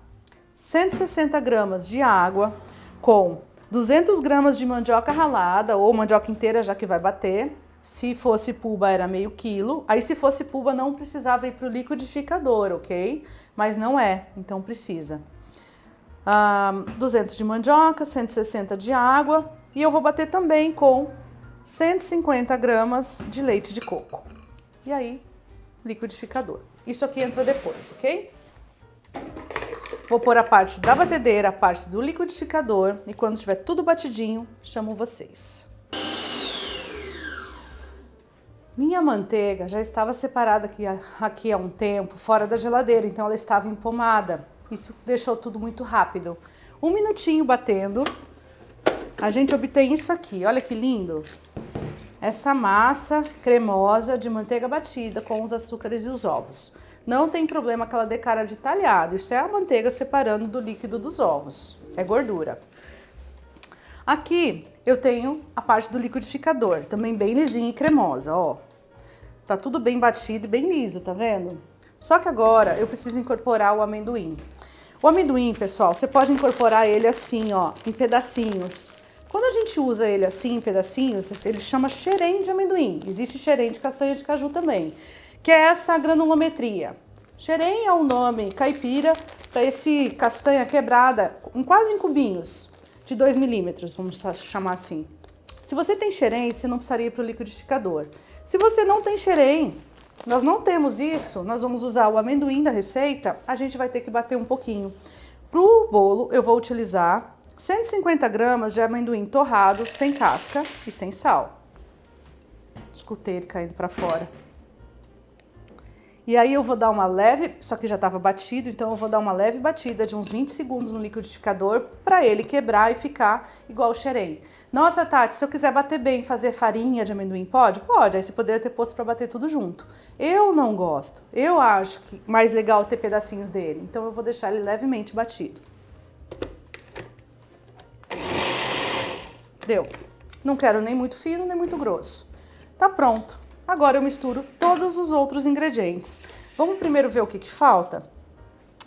160 gramas de água com 200 gramas de mandioca ralada ou mandioca inteira, já que vai bater. Se fosse puba era meio quilo. Aí se fosse puba não precisava ir para o liquidificador, ok? Mas não é, então precisa. 200 de mandioca, 160 de água. E eu vou bater também com 150 gramas de leite de coco. E aí, liquidificador. Isso aqui entra depois, ok? Vou pôr a parte da batedeira, a parte do liquidificador. E quando tiver tudo batidinho, chamo vocês. Minha manteiga já estava separada aqui há um tempo, fora da geladeira, então ela estava empomada. Isso deixou tudo muito rápido. 1 minutinho batendo, a gente obtém isso aqui. Olha que lindo! Essa massa cremosa de manteiga batida com os açúcares e os ovos. Não tem problema que ela dê cara de talhado. Isso é a manteiga separando do líquido dos ovos. É gordura. Aqui eu tenho a parte do liquidificador, também bem lisinha e cremosa, ó. Tá tudo bem batido e bem liso, tá vendo? Só que agora eu preciso incorporar o amendoim. O amendoim, pessoal, você pode incorporar ele assim, ó, em pedacinhos. Quando a gente usa ele assim, em pedacinhos, ele chama xerém de amendoim. Existe xerém de castanha de caju também, que é essa granulometria. Xerém é um nome caipira para esse castanha quebrada, quase em cubinhos, de 2 milímetros, vamos chamar assim. Se você tem xerém, você não precisaria ir para o liquidificador. Se você não tem xerém, nós não temos isso, nós vamos usar o amendoim da receita, a gente vai ter que bater um pouquinho. Para o bolo, eu vou utilizar 150 gramas de amendoim torrado, sem casca e sem sal. Escutei ele caindo para fora. E aí eu vou dar uma leve, só que já estava batido, então eu vou dar uma leve batida de uns 20 segundos no liquidificador para ele quebrar e ficar igual o xerém. Nossa, Tati, se eu quiser bater bem, fazer farinha de amendoim, pode? Pode, aí você poderia ter posto para bater tudo junto. Eu não gosto, eu acho que mais legal ter pedacinhos dele, então eu vou deixar ele levemente batido. Deu. Não quero nem muito fino, nem muito grosso. Tá pronto. Agora eu misturo todos os outros ingredientes. Vamos primeiro ver o que falta?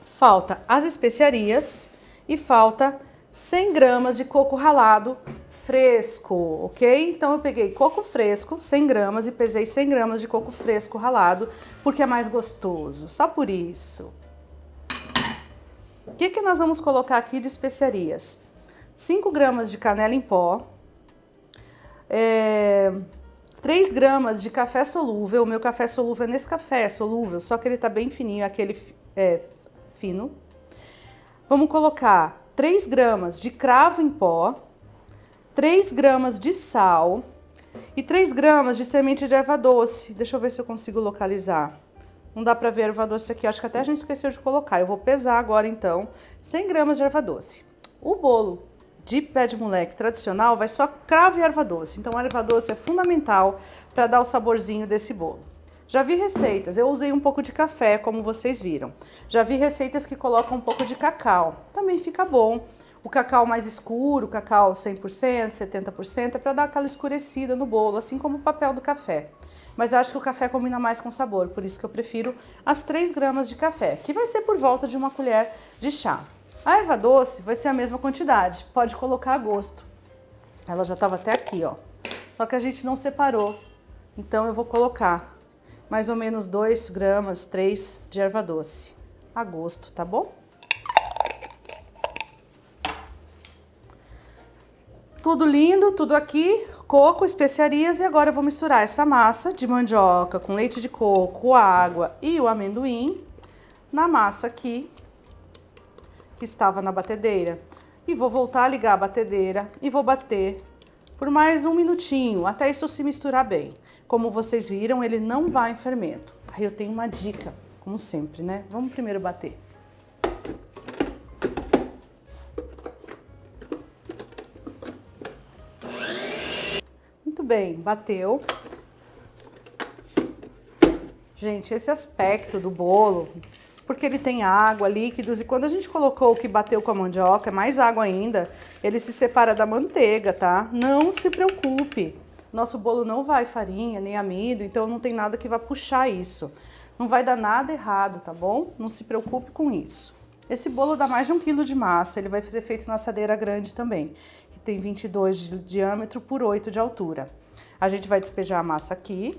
Falta as especiarias e falta 100 gramas de coco ralado fresco, ok? Então eu peguei coco fresco, 100 gramas, e pesei 100 gramas de coco fresco ralado, porque é mais gostoso, só por isso. O que nós vamos colocar aqui de especiarias? 5 gramas de canela em pó, 3 gramas de café solúvel. O meu café solúvel é Nescafé, é solúvel, só que ele tá bem fininho, aquele fino. Vamos colocar 3 gramas de cravo em pó, 3 gramas de sal e 3 gramas de semente de erva doce. Deixa eu ver se eu consigo localizar. Não dá pra ver a erva doce aqui, acho que até a gente esqueceu de colocar. Eu vou pesar agora então 100 gramas de erva doce. O bolo de pé de moleque tradicional vai só cravo e erva doce. Então a erva doce é fundamental para dar o saborzinho desse bolo. Já vi receitas, eu usei um pouco de café, como vocês viram. Já vi receitas que colocam um pouco de cacau, também fica bom. O cacau mais escuro, o cacau 100%, 70%, é para dar aquela escurecida no bolo, assim como o papel do café. Mas eu acho que o café combina mais com sabor, por isso que eu prefiro as 3 gramas de café, que vai ser por volta de 1 colher de chá. A erva doce vai ser a mesma quantidade, pode colocar a gosto. Ela já estava até aqui, ó. Só que a gente não separou, então eu vou colocar mais ou menos 2 gramas, 3 de erva doce, a gosto, tá bom? Tudo lindo, tudo aqui, coco, especiarias, e agora eu vou misturar essa massa de mandioca com leite de coco, água e o amendoim na massa aqui, que estava na batedeira. E vou voltar a ligar a batedeira e vou bater por mais 1 minutinho, até isso se misturar bem. Como vocês viram, ele não vai em fermento. Aí eu tenho uma dica, como sempre, né? Vamos primeiro bater. Muito bem, bateu. Gente, esse aspecto do bolo porque ele tem água, líquidos, e quando a gente colocou o que bateu com a mandioca, mais água ainda, ele se separa da manteiga, tá? Não se preocupe, nosso bolo não vai farinha, nem amido, então não tem nada que vá puxar isso. Não vai dar nada errado, tá bom? Não se preocupe com isso. Esse bolo dá mais de 1 quilo de massa, ele vai ser feito na assadeira grande também, que tem 22 de diâmetro por 8 de altura. A gente vai despejar a massa aqui.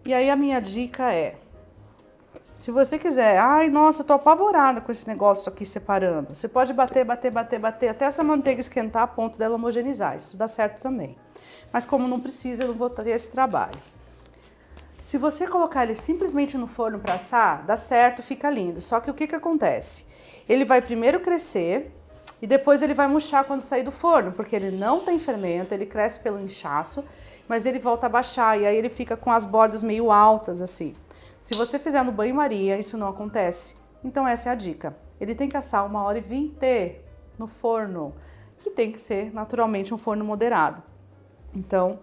E aí a minha dica é, se você quiser, ai, nossa, eu tô apavorada com esse negócio aqui separando. Você pode bater, bater, bater, bater, até essa manteiga esquentar a ponto dela homogeneizar. Isso dá certo também. Mas como não precisa, eu não vou ter esse trabalho. Se você colocar ele simplesmente no forno para assar, dá certo, fica lindo. Só que o que acontece? Ele vai primeiro crescer e depois ele vai murchar quando sair do forno, porque ele não tem fermento, ele cresce pelo inchaço, mas ele volta a baixar e aí ele fica com as bordas meio altas assim. Se você fizer no banho-maria, isso não acontece. Então essa é a dica. Ele tem que assar 1h20 no forno, que tem que ser naturalmente um forno moderado. Então,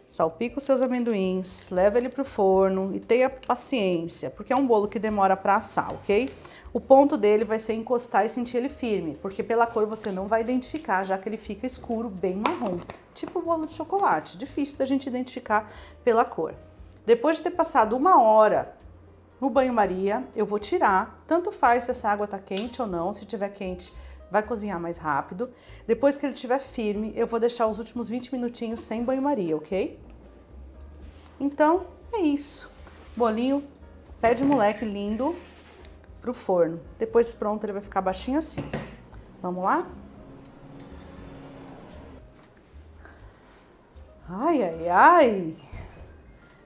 salpica os seus amendoins, leva ele pro forno e tenha paciência, porque é um bolo que demora para assar, ok? O ponto dele vai ser encostar e sentir ele firme, porque pela cor você não vai identificar, já que ele fica escuro, bem marrom. Tipo bolo de chocolate, difícil da gente identificar pela cor. Depois de ter passado 1 hora no banho-maria, eu vou tirar, tanto faz se essa água tá quente ou não, se tiver quente vai cozinhar mais rápido. Depois que ele estiver firme, eu vou deixar os últimos 20 minutinhos sem banho-maria, ok? Então, é isso. Bolinho pé de moleque lindo pro forno. Depois pronto, ele vai ficar baixinho assim. Vamos lá? Ai, ai, ai!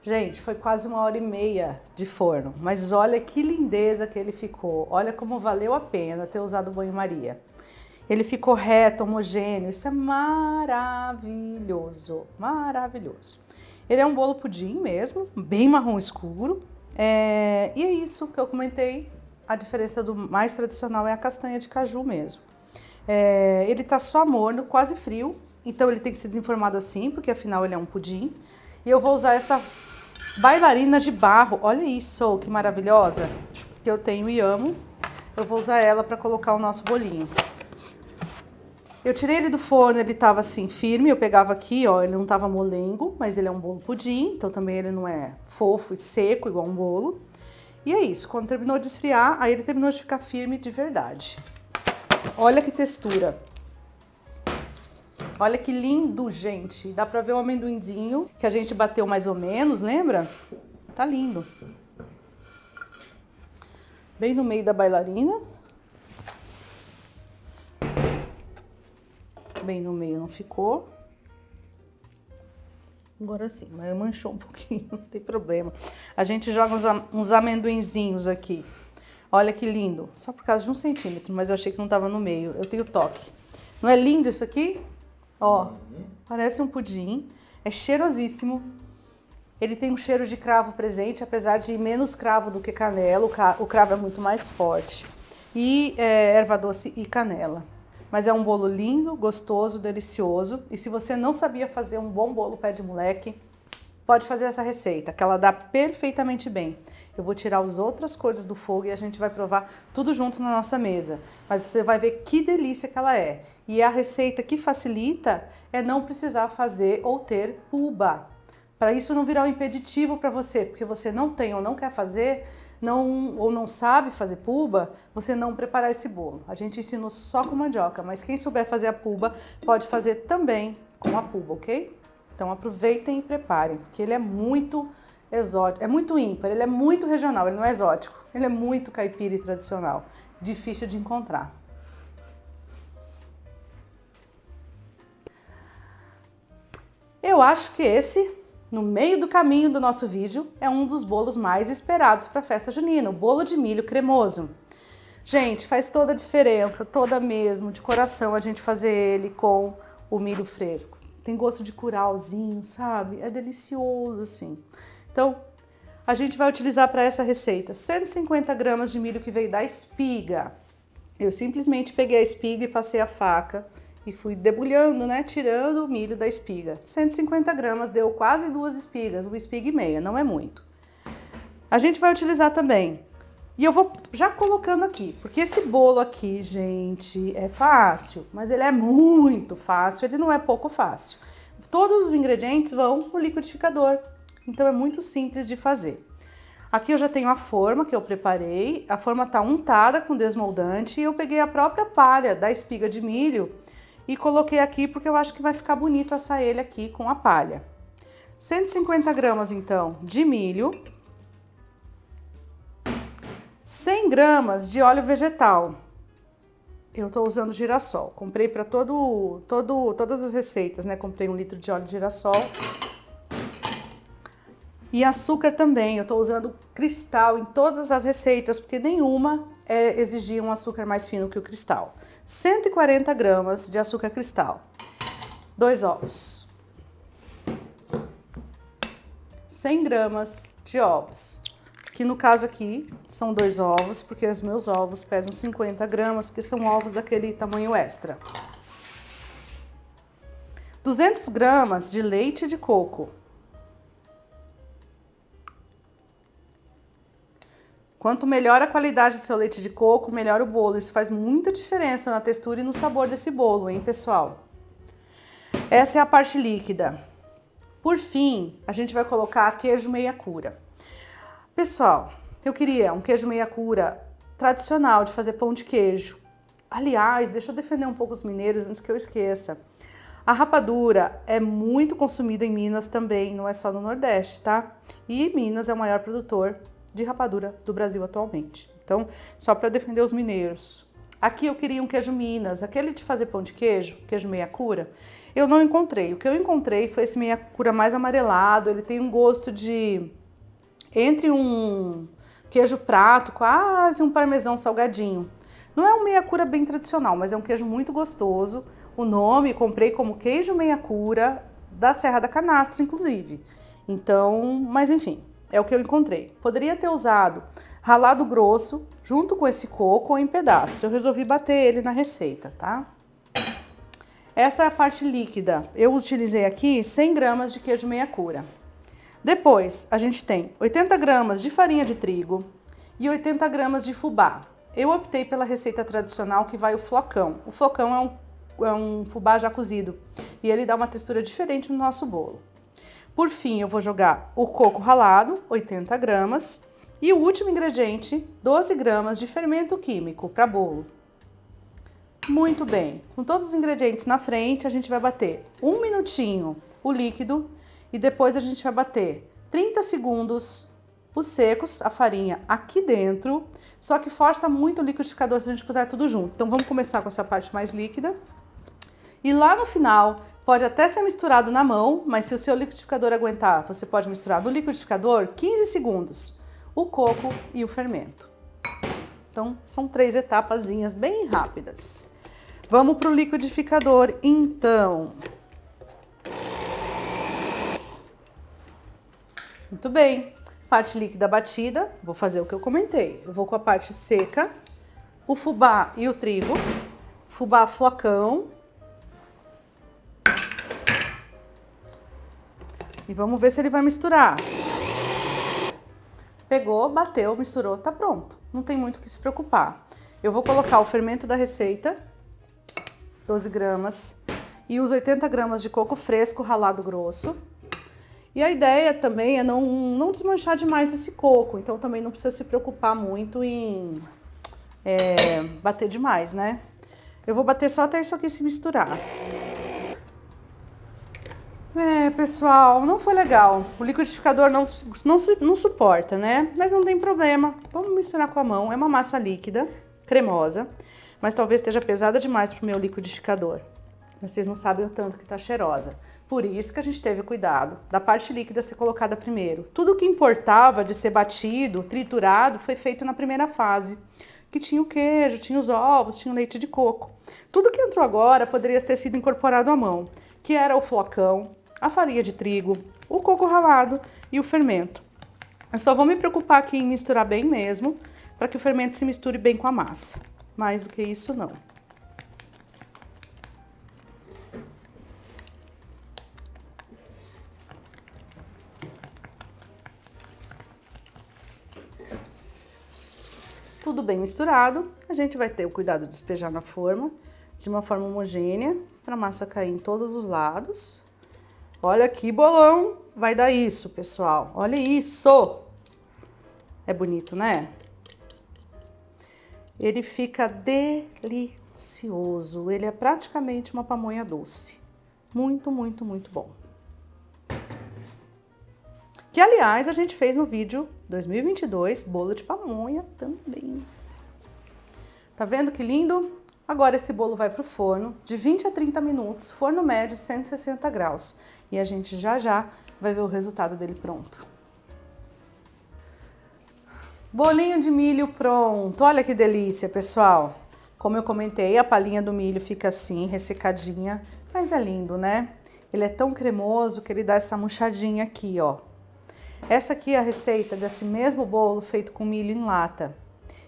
Gente, foi quase 1h30 de forno, mas olha que lindeza que ele ficou. Olha como valeu a pena ter usado o banho-maria. Ele ficou reto, homogêneo, isso é maravilhoso, maravilhoso. Ele é um bolo pudim mesmo, bem marrom escuro. E é isso que eu comentei, a diferença do mais tradicional é a castanha de caju mesmo. Ele tá só morno, quase frio, então ele tem que ser desenformado assim, porque afinal ele é um pudim. E eu vou usar essa bailarina de barro, olha isso, que maravilhosa, que eu tenho e amo. Eu vou usar ela para colocar o nosso bolinho. Eu tirei ele do forno, ele tava assim firme, eu pegava aqui, ó, ele não tava molengo, mas ele é um bolo pudim, então também ele não é fofo e seco igual um bolo. E é isso, quando terminou de esfriar, aí ele terminou de ficar firme de verdade. Olha que textura. Olha que lindo, gente. Dá pra ver o amendoinzinho que a gente bateu mais ou menos, lembra? Tá lindo. Bem no meio da bailarina. Bem no meio não ficou. Agora sim, mas manchou um pouquinho, não tem problema. A gente joga uns amendoinzinhos aqui. Olha que lindo. Só por causa de 1 centímetro, mas eu achei que não tava no meio. Eu tenho toque. Não é lindo isso aqui? Ó, parece um pudim. É cheirosíssimo. Ele tem um cheiro de cravo presente, apesar de menos cravo do que canela. O cravo é muito mais forte. E erva doce e canela. Mas é um bolo lindo, gostoso, delicioso. E se você não sabia fazer um bom bolo pé de moleque, pode fazer essa receita, que ela dá perfeitamente bem. Eu vou tirar as outras coisas do fogo e a gente vai provar tudo junto na nossa mesa. Mas você vai ver que delícia que ela é. E a receita que facilita é não precisar fazer ou ter puba. Para isso não virar um impeditivo para você, porque você não tem ou não quer fazer, ou não sabe fazer puba, você não preparar esse bolo. A gente ensinou só com mandioca, mas quem souber fazer a puba pode fazer também com a puba, ok? Então aproveitem e preparem, porque ele é muito exótico, é muito ímpar, ele é muito regional, ele não é exótico, ele é muito caipira e tradicional, difícil de encontrar. Eu acho que esse, no meio do caminho do nosso vídeo, é um dos bolos mais esperados para a festa junina, o bolo de milho cremoso. Gente, faz toda a diferença, toda mesmo, de coração a gente fazer ele com o milho fresco. Tem gosto de curauzinho, sabe? É delicioso, assim. Então, a gente vai utilizar para essa receita 150 gramas de milho que veio da espiga. Eu simplesmente peguei a espiga e passei a faca e fui debulhando, né, tirando o milho da espiga. 150 gramas deu quase 2 espigas, uma espiga e meia, não é muito. A gente vai utilizar também, e eu vou já colocando aqui, porque esse bolo aqui, gente, é fácil, mas ele é muito fácil, ele não é pouco fácil. Todos os ingredientes vão no liquidificador, então é muito simples de fazer. Aqui eu já tenho a forma que eu preparei, a forma tá untada com desmoldante e eu peguei a própria palha da espiga de milho e coloquei aqui porque eu acho que vai ficar bonito assar ele aqui com a palha. 150 gramas então de milho, 100 gramas de óleo vegetal. Eu tô usando girassol, comprei para todas as receitas, né? Comprei 1 litro de óleo de girassol. E açúcar também, eu tô usando cristal em todas as receitas, porque nenhuma exigia um açúcar mais fino que o cristal. 140 gramas de açúcar cristal. 2 ovos. 100 gramas de ovos. Que no caso aqui são 2 ovos, porque os meus ovos pesam 50 gramas, porque são ovos daquele tamanho extra. 200 gramas de leite de coco. Quanto melhor a qualidade do seu leite de coco, melhor o bolo. Isso faz muita diferença na textura e no sabor desse bolo, hein, pessoal? Essa é a parte líquida. Por fim, a gente vai colocar queijo meia cura. Pessoal, eu queria um queijo meia cura tradicional de fazer pão de queijo. Aliás, deixa eu defender um pouco os mineiros antes que eu esqueça. A rapadura é muito consumida em Minas também, não é só no Nordeste, tá? E Minas é o maior produtor de rapadura do Brasil atualmente. Então, só para defender os mineiros. Aqui eu queria um queijo Minas, aquele de fazer pão de queijo, queijo meia cura, eu não encontrei. O que eu encontrei foi esse meia cura mais amarelado, ele tem um gosto de... entre um queijo prato, quase um parmesão salgadinho. Não é um meia cura bem tradicional, mas é um queijo muito gostoso. O nome comprei como queijo meia cura da Serra da Canastra, inclusive. Então, mas enfim, é o que eu encontrei. Poderia ter usado ralado grosso junto com esse coco ou em pedaços. Eu resolvi bater ele na receita, tá? Essa é a parte líquida. Eu utilizei aqui 100 gramas de queijo meia cura. Depois, a gente tem 80 gramas de farinha de trigo e 80 gramas de fubá. Eu optei pela receita tradicional que vai o flocão. O flocão é um fubá já cozido e ele dá uma textura diferente no nosso bolo. Por fim, eu vou jogar o coco ralado, 80 gramas, e o último ingrediente, 12 gramas de fermento químico para bolo. Muito bem, com todos os ingredientes na frente, a gente vai bater 1 minutinho o líquido e depois a gente vai bater 30 segundos os secos, a farinha aqui dentro, só que força muito o liquidificador se a gente puser tudo junto. Então vamos começar com essa parte mais líquida. E lá no final, pode até ser misturado na mão, mas se o seu liquidificador aguentar, você pode misturar no liquidificador 15 segundos o coco e o fermento. Então, são 3 etapazinhas bem rápidas. Vamos para o liquidificador, então. Muito bem. Parte líquida batida, vou fazer o que eu comentei. Eu vou com a parte seca, o fubá e o trigo, fubá flocão. E vamos ver se ele vai misturar. Pegou, bateu, misturou, tá pronto. Não tem muito o que se preocupar. Eu vou colocar o fermento da receita, 12 gramas, e os 80 gramas de coco fresco ralado grosso. E a ideia também é não desmanchar demais esse coco, então também não precisa se preocupar muito em bater demais, né? Eu vou bater só até isso aqui se misturar. Pessoal, não foi legal. O liquidificador não suporta, né? Mas não tem problema. Vamos misturar com a mão. É uma massa líquida, cremosa, mas talvez esteja pesada demais para o meu liquidificador. Vocês não sabem o tanto que tá cheirosa. Por isso que a gente teve cuidado da parte líquida ser colocada primeiro. Tudo que importava de ser batido, triturado, foi feito na primeira fase. Que tinha o queijo, tinha os ovos, tinha o leite de coco. Tudo que entrou agora poderia ter sido incorporado à mão, que era o flocão, a farinha de trigo, o coco ralado e o fermento. Eu só vou me preocupar aqui em misturar bem mesmo, para que o fermento se misture bem com a massa. Mais do que isso, não. Tudo bem misturado, a gente vai ter o cuidado de despejar na forma, de uma forma homogênea, para a massa cair em todos os lados. Olha que bolão vai dar isso, pessoal. Olha isso! É bonito, né? Ele fica delicioso. Ele é praticamente uma pamonha doce. Muito, muito, muito bom. Que, aliás, a gente fez no vídeo 2022, bolo de pamonha também. Tá vendo que lindo? Agora esse bolo vai pro forno de 20 a 30 minutos, forno médio 160 graus. E a gente já vai ver o resultado dele pronto. Bolinho de milho pronto. Olha que delícia, pessoal. Como eu comentei, a palhinha do milho fica assim, ressecadinha, mas é lindo, né? Ele é tão cremoso que ele dá essa murchadinha aqui, ó. Essa aqui é a receita desse mesmo bolo feito com milho em lata.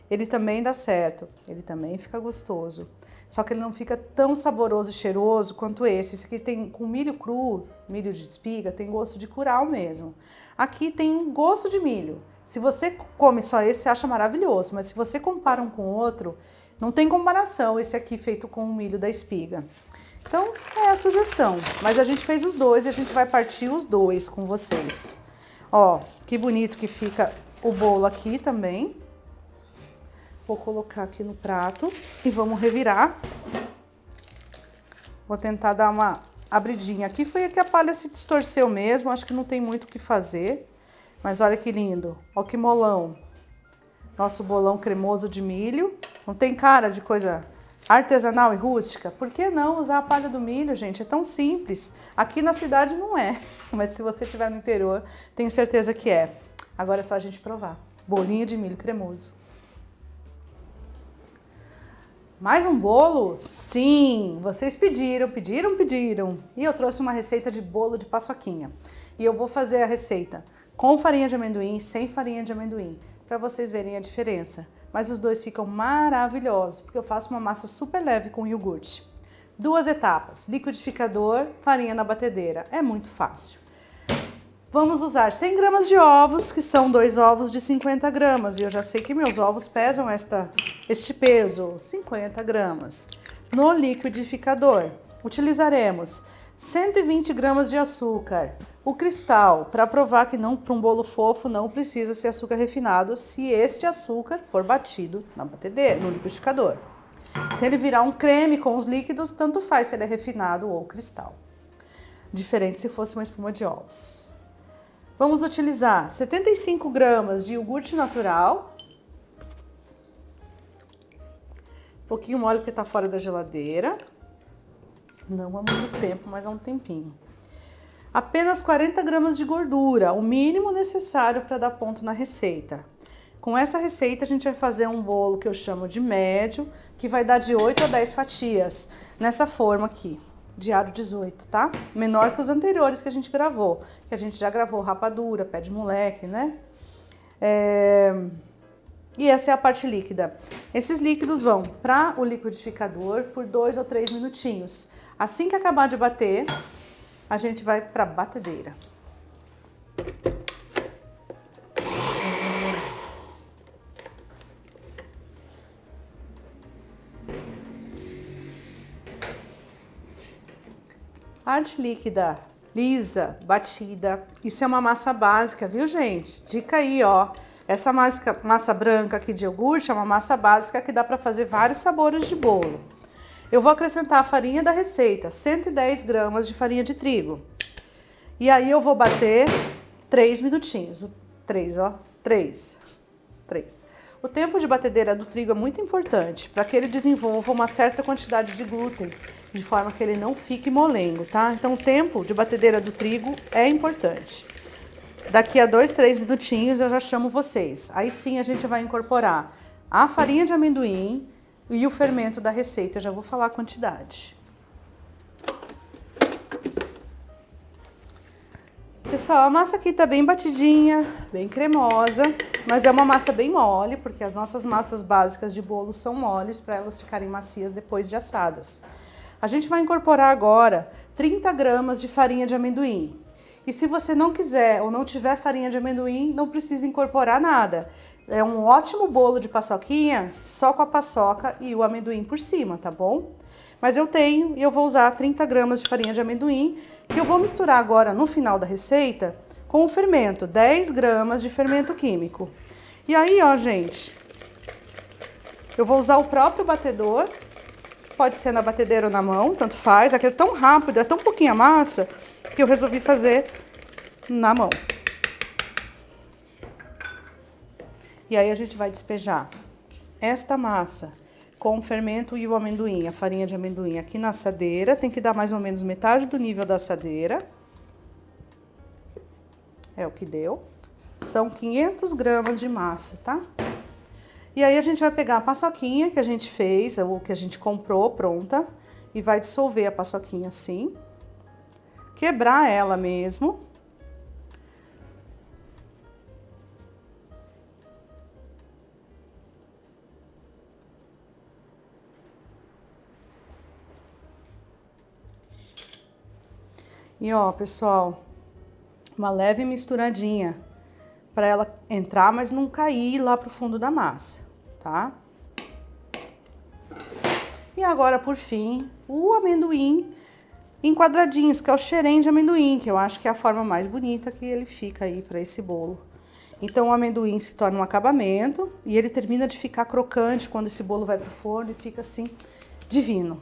Ele também dá certo, ele também fica gostoso. Só que ele não fica tão saboroso e cheiroso quanto esse. Esse aqui tem com milho cru, milho de espiga, tem gosto de curau mesmo. Aqui tem gosto de milho. Se você come só esse, você acha maravilhoso, mas se você compara um com o outro, não tem comparação esse aqui feito com o milho da espiga. Então, é a sugestão. Mas a gente fez os dois e a gente vai partir os dois com vocês. Ó, que bonito que fica o bolo aqui também. Vou colocar aqui no prato e vamos revirar. Vou tentar dar uma abridinha aqui. Foi aqui a palha se distorceu mesmo, acho que não tem muito o que fazer. Mas olha que lindo, olha que molão. Nosso bolão cremoso de milho. Não tem cara de coisa artesanal e rústica? Por que não usar a palha do milho, gente? É tão simples. Aqui na cidade não é, mas se você estiver no interior, tenho certeza que é. Agora é só a gente provar. Bolinho de milho cremoso. Mais um bolo? Sim! Vocês pediram. E eu trouxe uma receita de bolo de paçoquinha. E eu vou fazer a receita com farinha de amendoim e sem farinha de amendoim, para vocês verem a diferença. Mas os dois ficam maravilhosos, porque eu faço uma massa super leve com iogurte. 2 etapas, liquidificador, farinha na batedeira. É muito fácil. Vamos usar 100 gramas de ovos, que são 2 ovos de 50 gramas. E eu já sei que meus ovos pesam este peso, 50 gramas. No liquidificador, utilizaremos 120 gramas de açúcar. O cristal, para provar que não, para um bolo fofo não precisa ser açúcar refinado, se este açúcar for batido na batedeira, no liquidificador. Se ele virar um creme com os líquidos, tanto faz se ele é refinado ou cristal. Diferente se fosse uma espuma de ovos. Vamos utilizar 75 gramas de iogurte natural. Um pouquinho mole porque está fora da geladeira. Não há muito tempo, mas há um tempinho. Apenas 40 gramas de gordura, o mínimo necessário para dar ponto na receita. Com essa receita a gente vai fazer um bolo que eu chamo de médio, que vai dar de 8 a 10 fatias, nessa forma aqui, de aro 18, tá? Menor que os anteriores que a gente gravou, que a gente já gravou rapadura, pé de moleque, né? E essa é a parte líquida. Esses líquidos vão para o liquidificador por 2 ou 3 minutinhos. Assim que acabar de bater, a gente vai para a batedeira. Parte líquida, lisa, batida. Isso é uma massa básica, viu, gente? Dica aí, ó. Essa massa branca aqui de iogurte é uma massa básica que dá para fazer vários sabores de bolo. Eu vou acrescentar a farinha da receita, 110 gramas de farinha de trigo. E aí eu vou bater 3 minutinhos. 3, ó. 3. O tempo de batedeira do trigo é muito importante para que ele desenvolva uma certa quantidade de glúten, de forma que ele não fique molengo, tá? Então o tempo de batedeira do trigo é importante. Daqui a 2, 3 minutinhos eu já chamo vocês. Aí sim a gente vai incorporar a farinha de amendoim e o fermento da receita. Eu já vou falar a quantidade. Pessoal, a massa aqui tá bem batidinha, bem cremosa, mas é uma massa bem mole, porque as nossas massas básicas de bolo são moles para elas ficarem macias depois de assadas. A gente vai incorporar agora 30 gramas de farinha de amendoim. E se você não quiser ou não tiver farinha de amendoim, não precisa incorporar nada. É um ótimo bolo de paçoquinha, só com a paçoca e o amendoim por cima, tá bom? Mas eu tenho e eu vou usar 30 gramas de farinha de amendoim, que eu vou misturar agora no final da receita com o fermento, 10 gramas de fermento químico. E aí, ó, gente, eu vou usar o próprio batedor, pode ser na batedeira ou na mão, tanto faz. Aqui é tão rápido, é tão pouquinha massa, que eu resolvi fazer na mão. E aí a gente vai despejar esta massa com o fermento e o amendoim, a farinha de amendoim aqui na assadeira. Tem que dar mais ou menos metade do nível da assadeira. É o que deu. São 500 gramas de massa, tá? E aí a gente vai pegar a paçoquinha que a gente fez, ou que a gente comprou pronta, e vai dissolver a paçoquinha assim. Quebrar ela mesmo. E ó, pessoal, uma leve misturadinha para ela entrar, mas não cair lá pro fundo da massa, tá? E agora, por fim, o amendoim em quadradinhos, que é o xerém de amendoim, que eu acho que é a forma mais bonita que ele fica aí para esse bolo. Então, o amendoim se torna um acabamento e ele termina de ficar crocante quando esse bolo vai pro forno e fica assim, divino.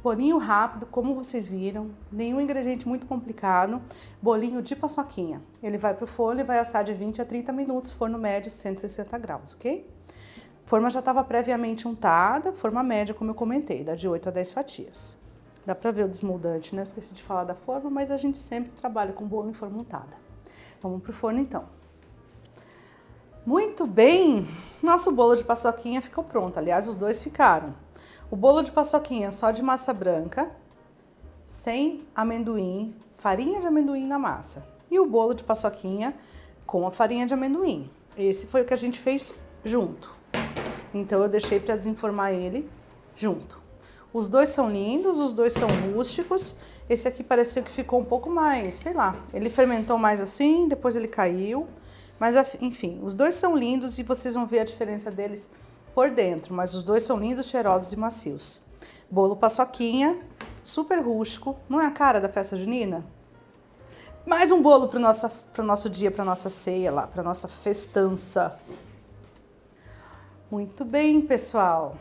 Bolinho rápido, como vocês viram, nenhum ingrediente muito complicado, bolinho de paçoquinha. Ele vai pro forno e vai assar de 20 a 30 minutos, forno médio 160 graus, ok? A forma já estava previamente untada, forma média, como eu comentei, dá de 8 a 10 fatias. Dá pra ver o desmoldante, né? Eu esqueci de falar da forma, mas a gente sempre trabalha com bolo em forma untada. Vamos pro forno então. Muito bem! Nosso bolo de paçoquinha ficou pronto, aliás, os dois ficaram. O bolo de paçoquinha só de massa branca, sem amendoim, farinha de amendoim na massa. E o bolo de paçoquinha com a farinha de amendoim. Esse foi o que a gente fez junto. Então eu deixei para desenformar ele junto. Os dois são lindos, os dois são rústicos. Esse aqui pareceu que ficou um pouco mais, sei lá, ele fermentou mais assim, depois ele caiu. Mas enfim, os dois são lindos e vocês vão ver a diferença deles por dentro, mas os dois são lindos, cheirosos e macios. Bolo paçoquinha, super rústico, não é a cara da festa junina? Mais um bolo pro nosso dia, para nossa ceia lá, para nossa festança. Muito bem, pessoal.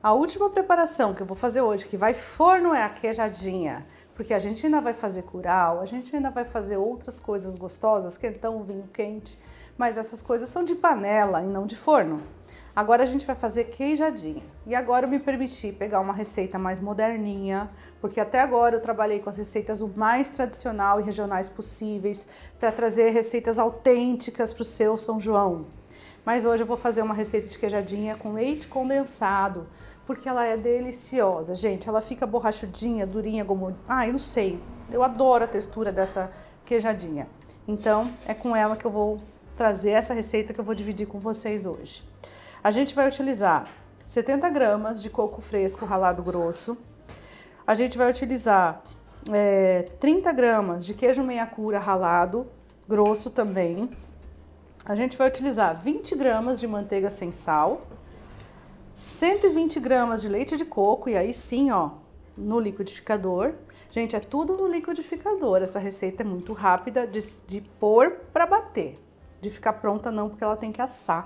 A última preparação que eu vou fazer hoje, que vai forno, é a queijadinha. Porque a gente ainda vai fazer curau, a gente ainda vai fazer outras coisas gostosas, quentão, vinho quente. Mas essas coisas são de panela e não de forno. Agora a gente vai fazer queijadinha. E agora eu me permiti pegar uma receita mais moderninha, porque até agora eu trabalhei com as receitas o mais tradicional e regionais possíveis, para trazer receitas autênticas para o seu São João. Mas hoje eu vou fazer uma receita de queijadinha com leite condensado, porque ela é deliciosa, gente. Ela fica borrachudinha, durinha, como... Ah, eu não sei. Eu adoro a textura dessa queijadinha. Então, é com ela que eu vou trazer essa receita que eu vou dividir com vocês hoje. A gente vai utilizar 70 gramas de coco fresco ralado grosso. A gente vai utilizar 30 gramas de queijo meia cura ralado, grosso também. A gente vai utilizar 20 gramas de manteiga sem sal, 120 gramas de leite de coco, e aí sim, ó, no liquidificador. Gente, é tudo no liquidificador. Essa receita é muito rápida de pôr para bater. De ficar pronta não, porque ela tem que assar.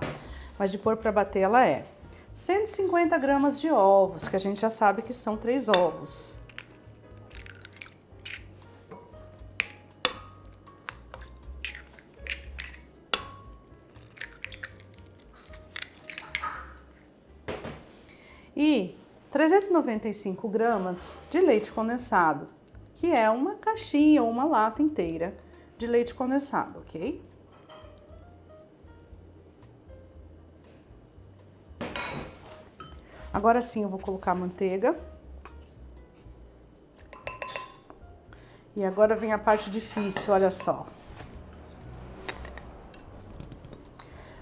Mas de pôr para bater ela é. 150 gramas de ovos, que a gente já sabe que são 3 ovos. E 395 gramas de leite condensado, que é uma caixinha ou uma lata inteira de leite condensado, ok? Agora sim eu vou colocar a manteiga. E agora vem a parte difícil, olha só.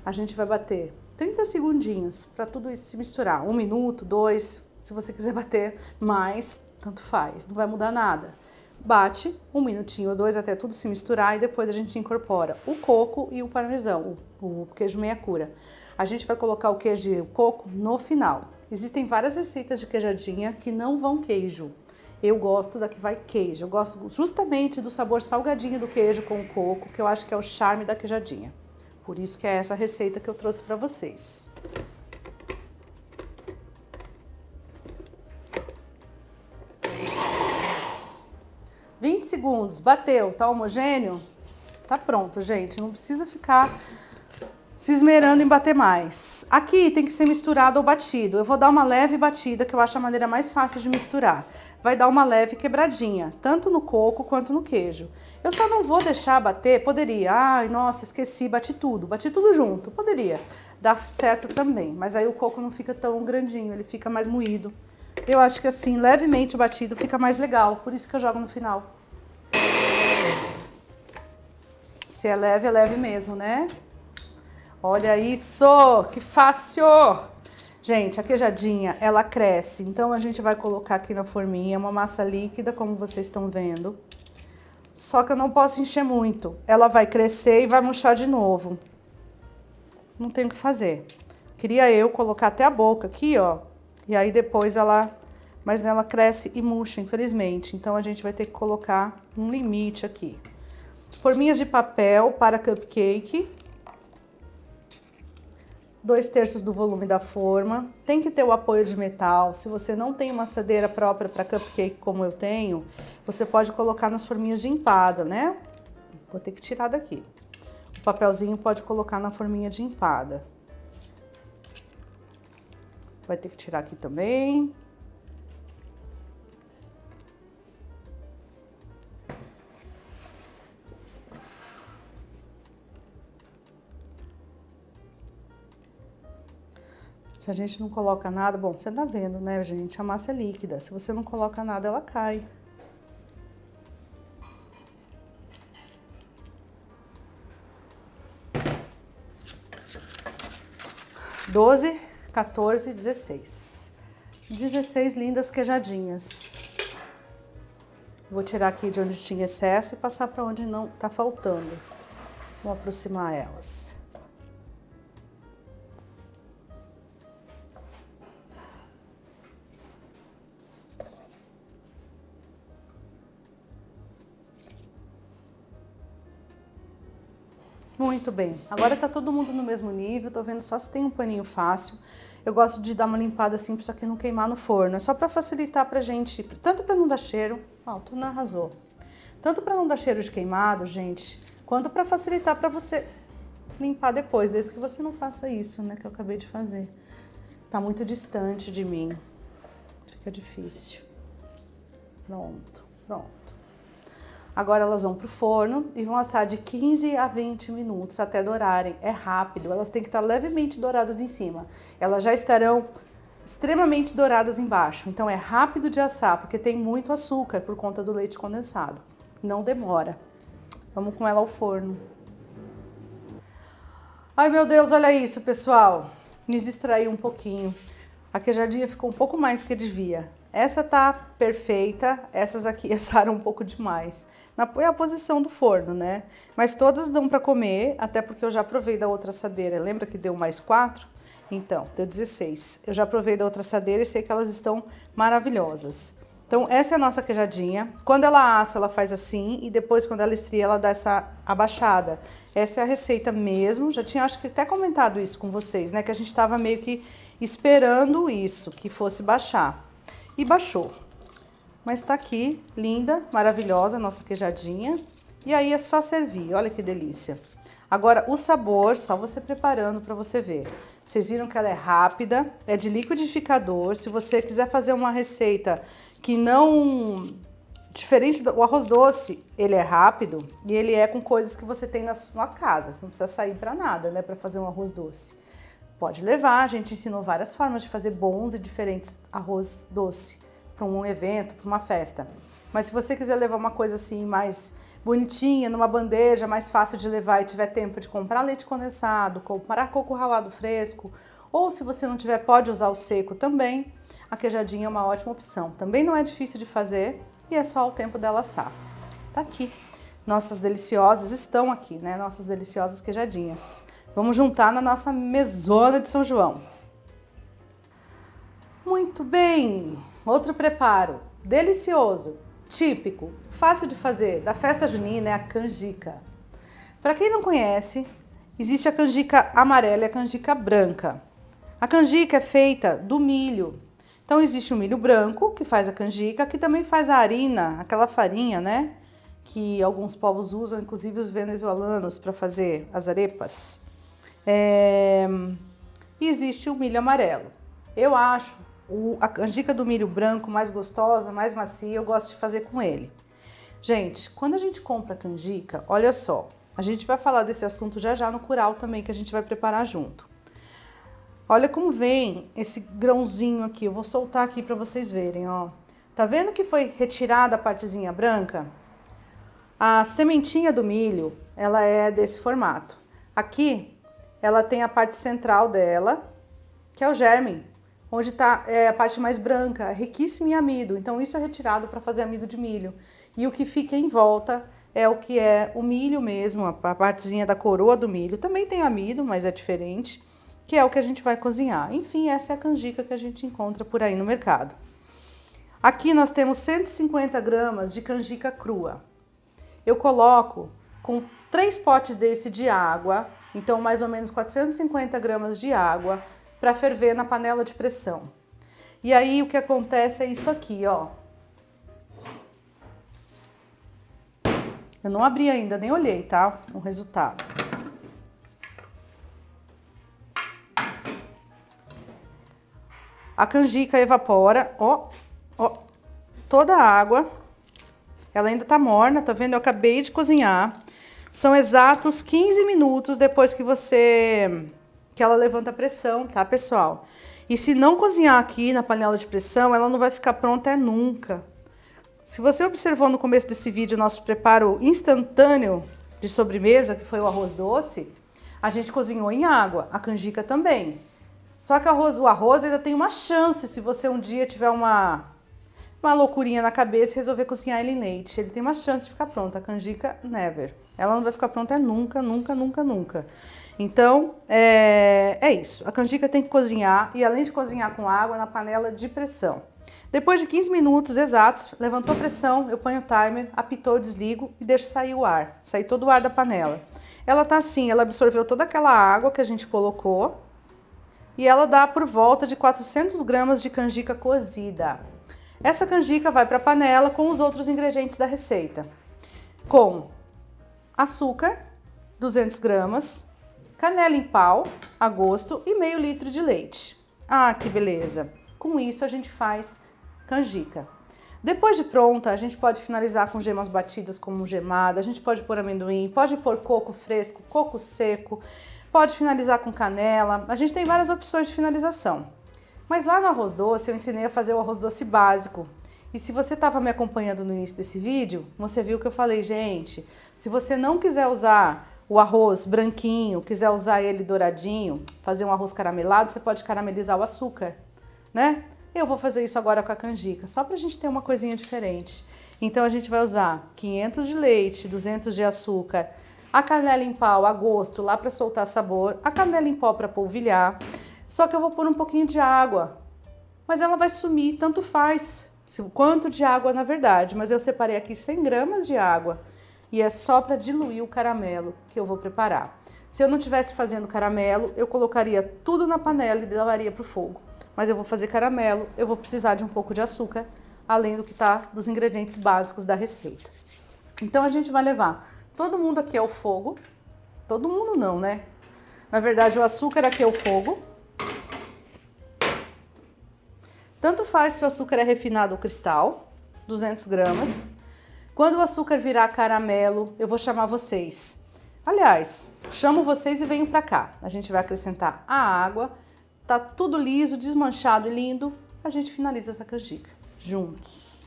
A gente vai bater 30 segundinhos para tudo isso se misturar. 1 minuto, 2, se você quiser bater mais, tanto faz, não vai mudar nada. Bate 1 minutinho ou 2 até tudo se misturar e depois a gente incorpora o coco e o parmesão, o queijo meia cura. A gente vai colocar o queijo e o coco no final. Existem várias receitas de queijadinha que não vão queijo. Eu gosto da que vai queijo. Eu gosto justamente do sabor salgadinho do queijo com o coco, que eu acho que é o charme da queijadinha. Por isso que é essa receita que eu trouxe para vocês. – 20 segundos, bateu, tá homogêneo? Tá pronto, gente, não precisa ficar se esmerando em bater mais. Aqui tem que ser misturado ou batido. Eu vou dar uma leve batida, que eu acho a maneira mais fácil de misturar. Vai dar uma leve quebradinha, tanto no coco quanto no queijo. Eu só não vou deixar bater, poderia. Ai, nossa, esqueci, bati tudo junto. Poderia dar certo também, mas aí o coco não fica tão grandinho, ele fica mais moído. Eu acho que assim, levemente batido fica mais legal, por isso que eu jogo no final. Se é leve mesmo, né? Olha isso, que fácil! Gente, a queijadinha, ela cresce, então a gente vai colocar aqui na forminha uma massa líquida, como vocês estão vendo. Só que eu não posso encher muito, ela vai crescer e vai murchar de novo. Não tem o que fazer. Queria eu colocar até a boca aqui, ó, e aí depois ela... Mas ela cresce e murcha, infelizmente, então a gente vai ter que colocar um limite aqui. Forminhas de papel para cupcake. 2/3 do volume da forma. Tem que ter o apoio de metal. Se você não tem uma assadeira própria para cupcake como eu tenho, você pode colocar nas forminhas de empada, né? Vou ter que tirar daqui. O papelzinho pode colocar na forminha de empada. Vai ter que tirar aqui também. Se a gente não coloca nada, bom, você tá vendo, né, gente? A massa é líquida. Se você não coloca nada, ela cai. (12, 14, 16). 16 lindas queijadinhas. Vou tirar aqui de onde tinha excesso e passar para onde não tá faltando. Vou aproximar elas. Muito bem, agora tá todo mundo no mesmo nível, tô vendo só se tem um paninho fácil. Eu gosto de dar uma limpada assim, pra isso aqui não queimar no forno. É só pra facilitar pra gente, tanto pra não dar cheiro, ó, tu não arrasou. Tanto pra não dar cheiro de queimado, gente, quanto pra facilitar pra você limpar depois, desde que você não faça isso, né, que eu acabei de fazer. Tá muito distante de mim, fica difícil. Pronto, pronto. Agora elas vão pro forno e vão assar de 15 a 20 minutos até dourarem. É rápido, elas têm que estar levemente douradas em cima. Elas já estarão extremamente douradas embaixo. Então é rápido de assar, porque tem muito açúcar por conta do leite condensado. Não demora. Vamos com ela ao forno. Ai, meu Deus, olha isso, pessoal. Me distraí um pouquinho. A queijadinha ficou um pouco mais que devia. Essa tá perfeita, essas aqui assaram um pouco demais. É a posição do forno, né? Mas todas dão para comer, até porque eu já provei da outra assadeira. Lembra que deu mais 4? Então, deu 16. Eu já provei da outra assadeira e sei que elas estão maravilhosas. Então, essa é a nossa queijadinha. Quando ela assa, ela faz assim, e depois, quando ela esfria, ela dá essa abaixada. Essa é a receita mesmo. Já tinha, acho que até comentado isso com vocês, né? Que a gente tava meio que esperando isso, que fosse baixar. E baixou. Mas tá aqui, linda, maravilhosa a nossa queijadinha. E aí é só servir, olha que delícia. Agora, o sabor, só você preparando para você ver. Vocês viram que ela é rápida, é de liquidificador. Se você quiser fazer uma receita que não... Diferente do arroz doce, ele é rápido e ele é com coisas que você tem na sua casa. Você não precisa sair para nada, né, para fazer um arroz doce. Pode levar, a gente ensinou várias formas de fazer bons e diferentes arroz doce para um evento, para uma festa. Mas se você quiser levar uma coisa assim mais bonitinha, numa bandeja, mais fácil de levar e tiver tempo de comprar leite condensado, comprar coco ralado fresco, ou se você não tiver, pode usar o seco também, a queijadinha é uma ótima opção. Também não é difícil de fazer e é só o tempo dela assar. Tá aqui. Nossas deliciosas estão aqui, né? Nossas deliciosas queijadinhas. Vamos juntar na nossa mesona de São João. Muito bem! Outro preparo delicioso, típico, fácil de fazer da festa junina é a canjica. Para quem não conhece, existe a canjica amarela e a canjica branca. A canjica é feita do milho. Então existe o milho branco, que faz a canjica, que também faz a harina, aquela farinha, né? Que alguns povos usam, inclusive os venezuelanos, para fazer as arepas. E existe o milho amarelo. Eu acho a canjica do milho branco mais gostosa, mais macia, eu gosto de fazer com ele. Gente, quando a gente compra a canjica, olha só, a gente vai falar desse assunto já já no curau também, que a gente vai preparar junto. Olha como vem esse grãozinho aqui, eu vou soltar aqui para vocês verem, ó. Tá vendo que foi retirada a partezinha branca? A sementinha do milho, ela é desse formato. Aqui, ela tem a parte central dela, que é o germe, onde está a parte mais branca, riquíssima em amido. Então, isso é retirado para fazer amido de milho. E o que fica em volta é o que é o milho mesmo, a partezinha da coroa do milho. Também tem amido, mas é diferente, que é o que a gente vai cozinhar. Enfim, essa é a canjica que a gente encontra por aí no mercado. Aqui nós temos 150 gramas de canjica crua. Eu coloco com 3 potes desse de água, então mais ou menos 450 gramas de água, para ferver na panela de pressão. E aí o que acontece é isso aqui, ó. Eu não abri ainda, nem olhei, tá? O resultado. A canjica evapora, ó, toda a água. Ela ainda tá morna, tá vendo? Eu acabei de cozinhar. São exatos 15 minutos depois que ela levanta a pressão, tá, pessoal? E se não cozinhar aqui na panela de pressão, ela não vai ficar pronta nunca. Se você observou no começo desse vídeo nosso preparo instantâneo de sobremesa, que foi o arroz doce, a gente cozinhou em água, a canjica também. Só que o arroz ainda tem uma chance, se você um dia tiver uma loucurinha na cabeça e resolver cozinhar ele em leite. Ele tem uma chance de ficar pronto. A canjica, never. Ela não vai ficar pronta nunca, nunca, nunca, nunca. Então, é isso. A canjica tem que cozinhar e além de cozinhar com água, na panela de pressão. Depois de 15 minutos exatos, levantou a pressão, eu ponho o timer, apitou, desligo e deixo sair o ar. Sair todo o ar da panela. Ela tá assim, ela absorveu toda aquela água que a gente colocou e ela dá por volta de 400 gramas de canjica cozida. Essa canjica vai para a panela com os outros ingredientes da receita. Com açúcar, 200 gramas, canela em pau, a gosto e meio litro de leite. Ah, que beleza! Com isso a gente faz canjica. Depois de pronta, a gente pode finalizar com gemas batidas como gemada, a gente pode pôr amendoim, pode pôr coco fresco, coco seco, pode finalizar com canela. A gente tem várias opções de finalização. Mas lá no arroz doce eu ensinei a fazer o arroz doce básico. E se você estava me acompanhando no início desse vídeo, você viu que eu falei, gente, se você não quiser usar o arroz branquinho, quiser usar ele douradinho, fazer um arroz caramelado, você pode caramelizar o açúcar, né? Eu vou fazer isso agora com a canjica, só pra gente ter uma coisinha diferente. Então a gente vai usar 500 de leite, 200 de açúcar, a canela em pau a gosto, lá para soltar sabor, a canela em pó para polvilhar. Só que eu vou pôr um pouquinho de água, mas ela vai sumir, tanto faz, quanto de água na verdade. Mas eu separei aqui 100 gramas de água e é só para diluir o caramelo que eu vou preparar. Se eu não estivesse fazendo caramelo, eu colocaria tudo na panela e levaria para o fogo. Mas eu vou fazer caramelo, eu vou precisar de um pouco de açúcar, além do que tá dos ingredientes básicos da receita. Então a gente vai levar todo mundo aqui ao fogo, todo mundo não, né? Na verdade o açúcar aqui é o fogo. Tanto faz se o açúcar é refinado ou cristal, 200 gramas. Quando o açúcar virar caramelo, eu vou chamar vocês. Aliás, chamo vocês e venham pra cá. A gente vai acrescentar a água, tá tudo liso, desmanchado e lindo. A gente finaliza essa canjica juntos.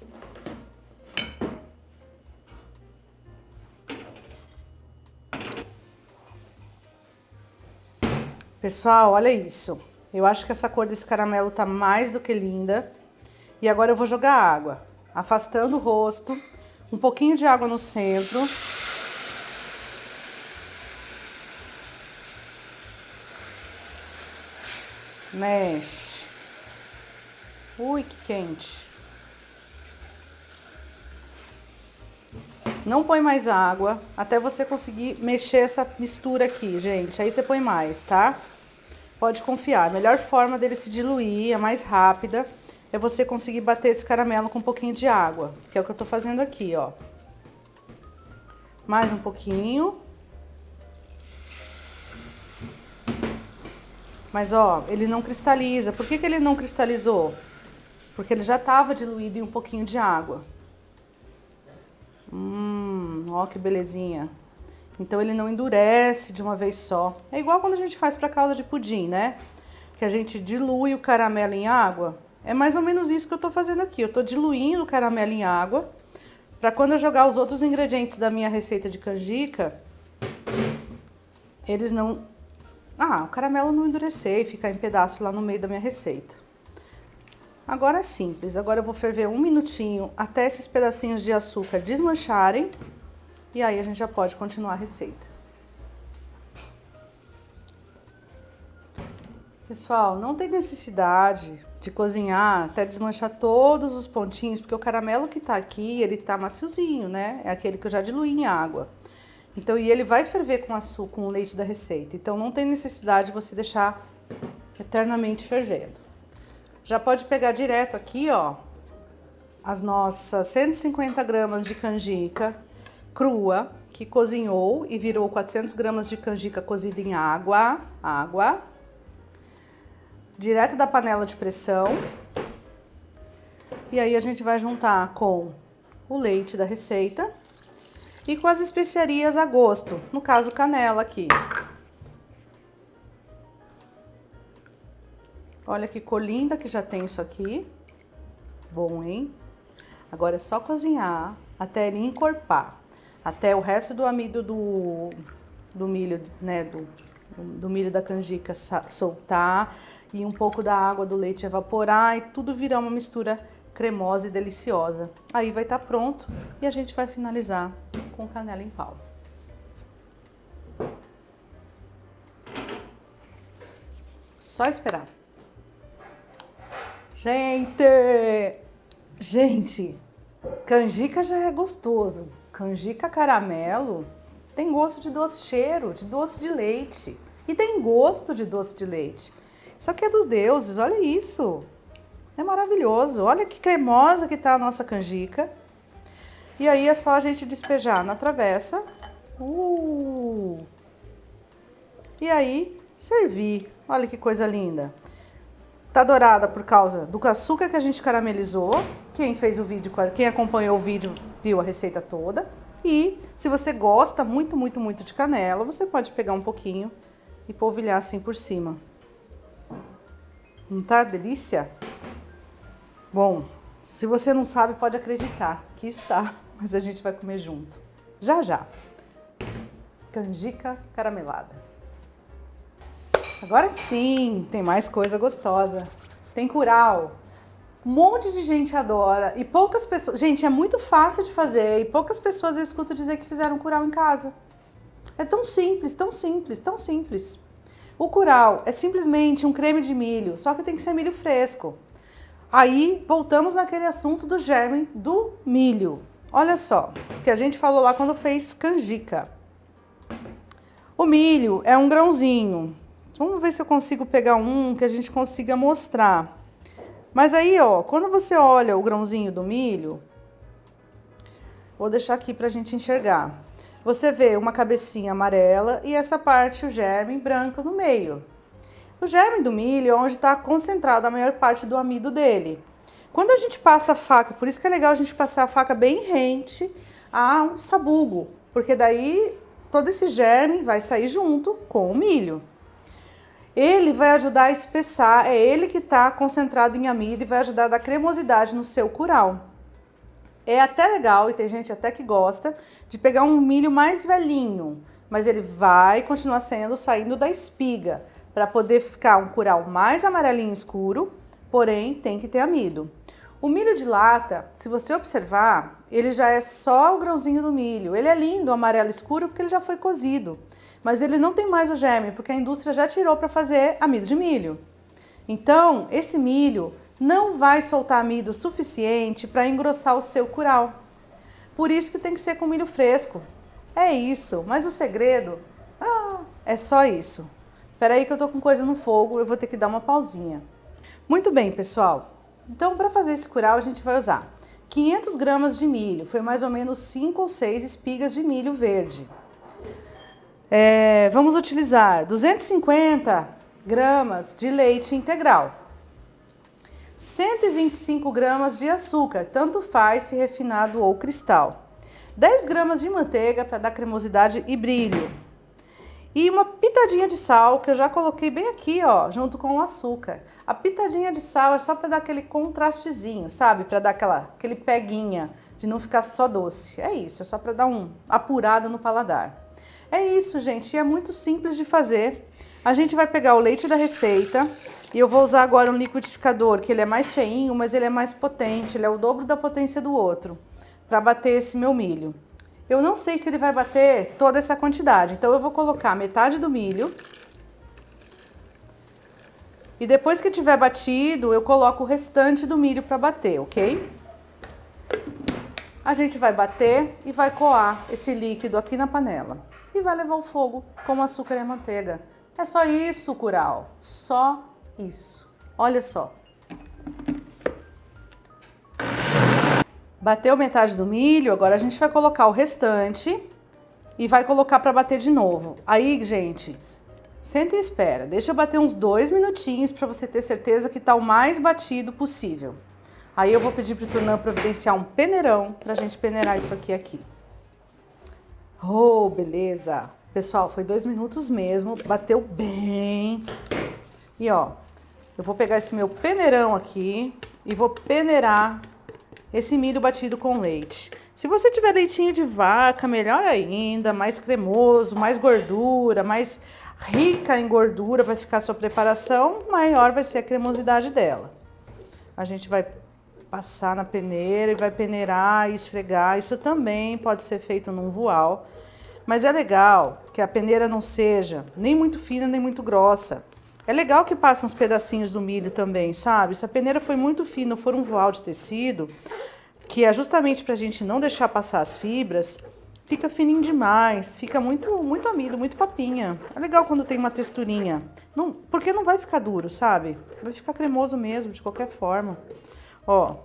Pessoal, olha isso. Eu acho que essa cor desse caramelo tá mais do que linda. E agora eu vou jogar água, afastando o rosto, um pouquinho de água no centro. Mexe. Ui, que quente. Não põe mais água, até você conseguir mexer essa mistura aqui, gente. Aí você põe mais, tá? Pode confiar. A melhor forma dele se diluir, a mais rápida, é você conseguir bater esse caramelo com um pouquinho de água. Que é o que eu tô fazendo aqui, ó. Mais um pouquinho. Mas, ó, ele não cristaliza. Por que que ele não cristalizou? Porque ele já estava diluído em um pouquinho de água. Ó que belezinha. Então ele não endurece de uma vez só. É igual quando a gente faz para calda de pudim, né? Que a gente dilui o caramelo em água. É mais ou menos isso que eu tô fazendo aqui. Eu tô diluindo o caramelo em água para quando eu jogar os outros ingredientes da minha receita de canjica, eles não... o caramelo não endurecer e ficar em pedaço lá no meio da minha receita. Agora é simples. Agora eu vou ferver 1 minutinho até esses pedacinhos de açúcar desmancharem. E aí a gente já pode continuar a receita. Pessoal, não tem necessidade de cozinhar até desmanchar todos os pontinhos, porque o caramelo que tá aqui, ele tá maciozinho, né? É aquele que eu já diluí em água. Então, e ele vai ferver com açúcar, com o leite da receita. Então, não tem necessidade de você deixar eternamente fervendo. Já pode pegar direto aqui, ó, as nossas 150 gramas de canjica crua, que cozinhou e virou 400 gramas de canjica cozida em água. Direto da panela de pressão. E aí a gente vai juntar com o leite da receita e com as especiarias a gosto, no caso canela aqui. Olha que cor linda que já tem isso aqui. Bom, hein? Agora é só cozinhar até ele encorpar. Até o resto do amido do milho, né? Do milho da canjica soltar e um pouco da água do leite evaporar e tudo virar uma mistura cremosa e deliciosa. Aí vai estar pronto e a gente vai finalizar com canela em pau. Só esperar. Gente, canjica já é gostoso. Canjica caramelo tem gosto de doce, cheiro de doce de leite. E tem gosto de doce de leite. Isso aqui é dos deuses, olha isso. É maravilhoso. Olha que cremosa que tá a nossa canjica. E aí é só a gente despejar na travessa. E aí servir. Olha que coisa linda. Tá dourada por causa do açúcar que a gente caramelizou. Quem fez o vídeo, quem acompanhou o vídeo, viu a receita toda. E se você gosta muito, muito, muito de canela, você pode pegar um pouquinho e polvilhar assim por cima. Não tá delícia? Bom, se você não sabe, pode acreditar que está, mas a gente vai comer junto. Já, já. Canjica caramelada. Agora sim, tem mais coisa gostosa. Tem curau. Um monte de gente adora e poucas pessoas... Gente, é muito fácil de fazer e poucas pessoas eu escuto dizer que fizeram curau em casa. É tão simples, tão simples, tão simples. O curau é simplesmente um creme de milho, só que tem que ser milho fresco. Aí, voltamos naquele assunto do germe do milho. Olha só, que a gente falou lá quando fez canjica. O milho é um grãozinho. Vamos ver se eu consigo pegar um que a gente consiga mostrar. Mas aí, ó, quando você olha o grãozinho do milho, vou deixar aqui pra gente enxergar. Você vê uma cabecinha amarela e essa parte, o germe branco no meio. O germe do milho é onde está concentrada a maior parte do amido dele. Quando a gente passa a faca, por isso que é legal a gente passar a faca bem rente a um sabugo, porque daí todo esse germe vai sair junto com o milho. Ele vai ajudar a espessar, é ele que está concentrado em amido e vai ajudar a dar cremosidade no seu curau. É até legal, e tem gente até que gosta, de pegar um milho mais velhinho, mas ele vai continuar saindo da espiga, para poder ficar um curau mais amarelinho escuro, porém tem que ter amido. O milho de lata, se você observar, ele já é só o grãozinho do milho. Ele é lindo, amarelo escuro, porque ele já foi cozido. Mas ele não tem mais o germe, porque a indústria já tirou para fazer amido de milho. Então, esse milho não vai soltar amido suficiente para engrossar o seu curau. Por isso que tem que ser com milho fresco. É isso, mas o segredo é só isso. Espera aí que eu tô com coisa no fogo, eu vou ter que dar uma pausinha. Muito bem, pessoal. Então, para fazer esse curau, a gente vai usar 500 gramas de milho, foi mais ou menos 5 ou 6 espigas de milho verde. Vamos utilizar 250 gramas de leite integral, 125 gramas de açúcar, tanto faz se refinado ou cristal, 10 gramas de manteiga para dar cremosidade e brilho, e uma pitadinha de sal, que eu já coloquei bem aqui, ó, junto com o açúcar. A pitadinha de sal é só para dar aquele contrastezinho, sabe? Para dar aquele peguinha, de não ficar só doce. É isso, é só para dar uma apurada no paladar. É isso, gente, e é muito simples de fazer. A gente vai pegar o leite da receita, e eu vou usar agora um liquidificador, que ele é mais feinho, mas ele é mais potente, ele é o dobro da potência do outro, para bater esse meu milho. Eu não sei se ele vai bater toda essa quantidade, então eu vou colocar metade do milho. E depois que tiver batido, eu coloco o restante do milho para bater, ok? A gente vai bater e vai coar esse líquido aqui na panela. E vai levar ao fogo com açúcar e a manteiga. É só isso, curau. Só isso. Olha só. Bateu metade do milho, agora a gente vai colocar o restante e vai colocar para bater de novo. Aí, gente, senta e espera. Deixa eu bater uns 2 minutinhos para você ter certeza que tá o mais batido possível. Aí eu vou pedir pro Turnã providenciar um peneirão pra gente peneirar isso aqui. Oh, beleza. Pessoal, foi 2 minutos mesmo, bateu bem. E ó, eu vou pegar esse meu peneirão aqui e vou peneirar esse milho batido com leite. Se você tiver leitinho de vaca, melhor ainda, mais cremoso, mais gordura, mais rica em gordura vai ficar a sua preparação, maior vai ser a cremosidade dela. A gente vai passar na peneira e vai peneirar e esfregar. Isso também pode ser feito num voal, mas é legal que a peneira não seja nem muito fina nem muito grossa. É legal que passe uns pedacinhos do milho também, sabe? Se a peneira foi muito fina, for um voal de tecido, que é justamente pra gente não deixar passar as fibras, fica fininho demais, fica muito amido, muito papinha. É legal quando tem uma texturinha, porque não vai ficar duro, sabe? Vai ficar cremoso mesmo, de qualquer forma. Ó,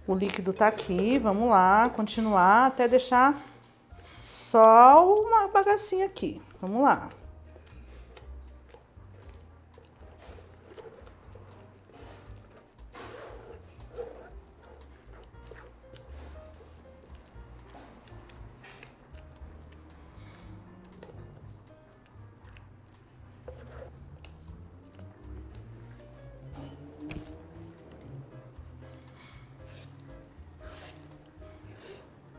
o líquido tá aqui, vamos lá, continuar até deixar só uma bagacinha aqui. Vamos lá.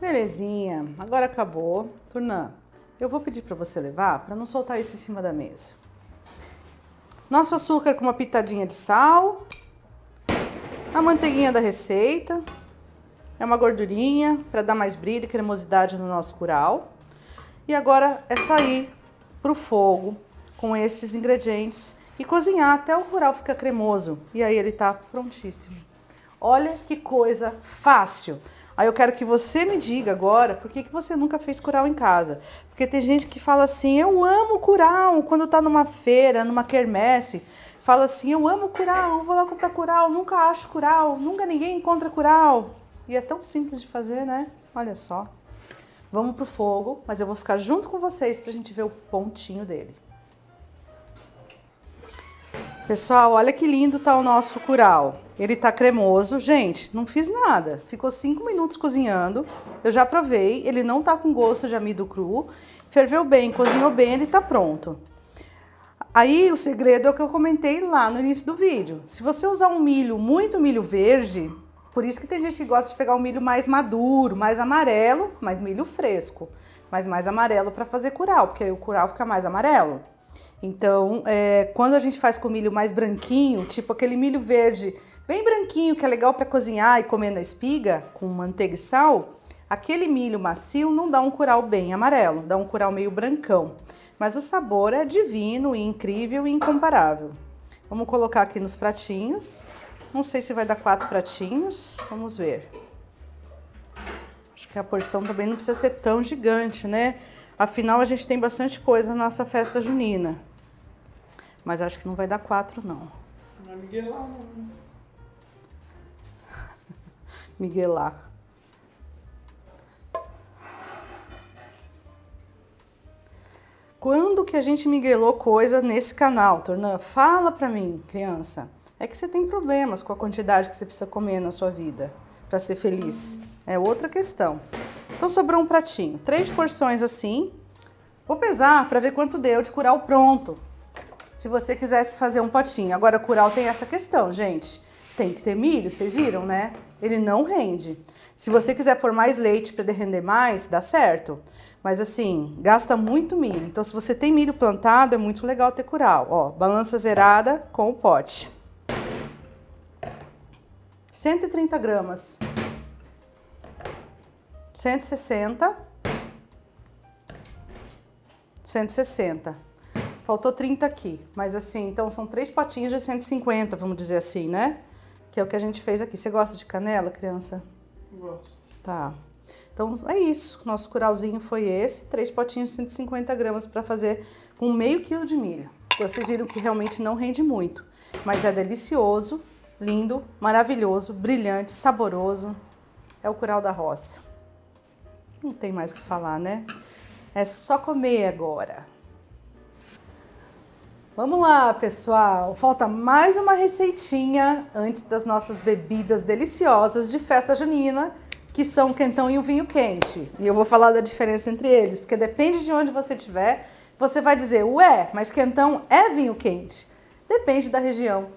Belezinha, agora acabou. Turnã, eu vou pedir para você levar, para não soltar isso em cima da mesa. Nosso açúcar com uma pitadinha de sal, a manteiguinha da receita, é uma gordurinha para dar mais brilho e cremosidade no nosso curau. E agora é só ir pro fogo com esses ingredientes e cozinhar até o curau ficar cremoso. E aí ele tá prontíssimo. Olha que coisa fácil! Aí eu quero que você me diga agora por que você nunca fez curau em casa. Porque tem gente que fala assim, eu amo curau, quando tá numa feira, numa quermesse, fala assim, eu amo curau, vou lá comprar curau, nunca acho curau, nunca ninguém encontra curau. E é tão simples de fazer, né? Olha só. Vamos pro fogo, mas eu vou ficar junto com vocês pra gente ver o pontinho dele. Pessoal, olha que lindo tá o nosso curau. Ele tá cremoso. Gente, não fiz nada. Ficou 5 minutos cozinhando. Eu já provei. Ele não tá com gosto de amido cru. Ferveu bem, cozinhou bem, ele tá pronto. Aí o segredo é o que eu comentei lá no início do vídeo. Se você usar um milho, muito milho verde, por isso que tem gente que gosta de pegar um milho mais maduro, mais amarelo, mas milho fresco. Mas mais amarelo para fazer curau, porque aí o curau fica mais amarelo. Então, quando a gente faz com milho mais branquinho, tipo aquele milho verde bem branquinho, que é legal para cozinhar e comer na espiga, com manteiga e sal, aquele milho macio não dá um curau bem amarelo, dá um curau meio brancão. Mas o sabor é divino, e incrível e incomparável. Vamos colocar aqui nos pratinhos. Não sei se vai dar 4 pratinhos, vamos ver. Acho que a porção também não precisa ser tão gigante, né? Afinal, a gente tem bastante coisa na nossa festa junina. Mas acho que não vai dar 4, não. Não vai miguelar, não. Miguelar. Quando que a gente miguelou coisa nesse canal, Tornan? Fala pra mim, criança. É que você tem problemas com a quantidade que você precisa comer na sua vida para ser feliz. É outra questão. Então sobrou um pratinho, 3 porções assim. Vou pesar para ver quanto deu de curau pronto. Se você quisesse fazer um potinho. Agora curau tem essa questão, gente. Tem que ter milho, vocês viram, né? Ele não rende. Se você quiser pôr mais leite para ele render mais, dá certo. Mas assim, gasta muito milho. Então se você tem milho plantado, é muito legal ter curau. Ó, balança zerada com o pote. 130 gramas. 160. 160. Faltou 30 aqui. Mas assim, então são 3 potinhos de 150, vamos dizer assim, né? Que é o que a gente fez aqui. Você gosta de canela, criança? Gosto. Tá. Então é isso. Nosso curauzinho foi esse. 3 potinhos de 150 gramas para fazer com meio quilo de milho. Então, vocês viram que realmente não rende muito. Mas é delicioso, lindo, maravilhoso, brilhante, saboroso. É o curau da roça. Não tem mais o que falar, né? É só comer agora. Vamos lá, pessoal. Falta mais uma receitinha antes das nossas bebidas deliciosas de festa junina, que são o quentão e o vinho quente. E eu vou falar da diferença entre eles, porque depende de onde você estiver, você vai dizer, ué, mas quentão é vinho quente. Depende da região,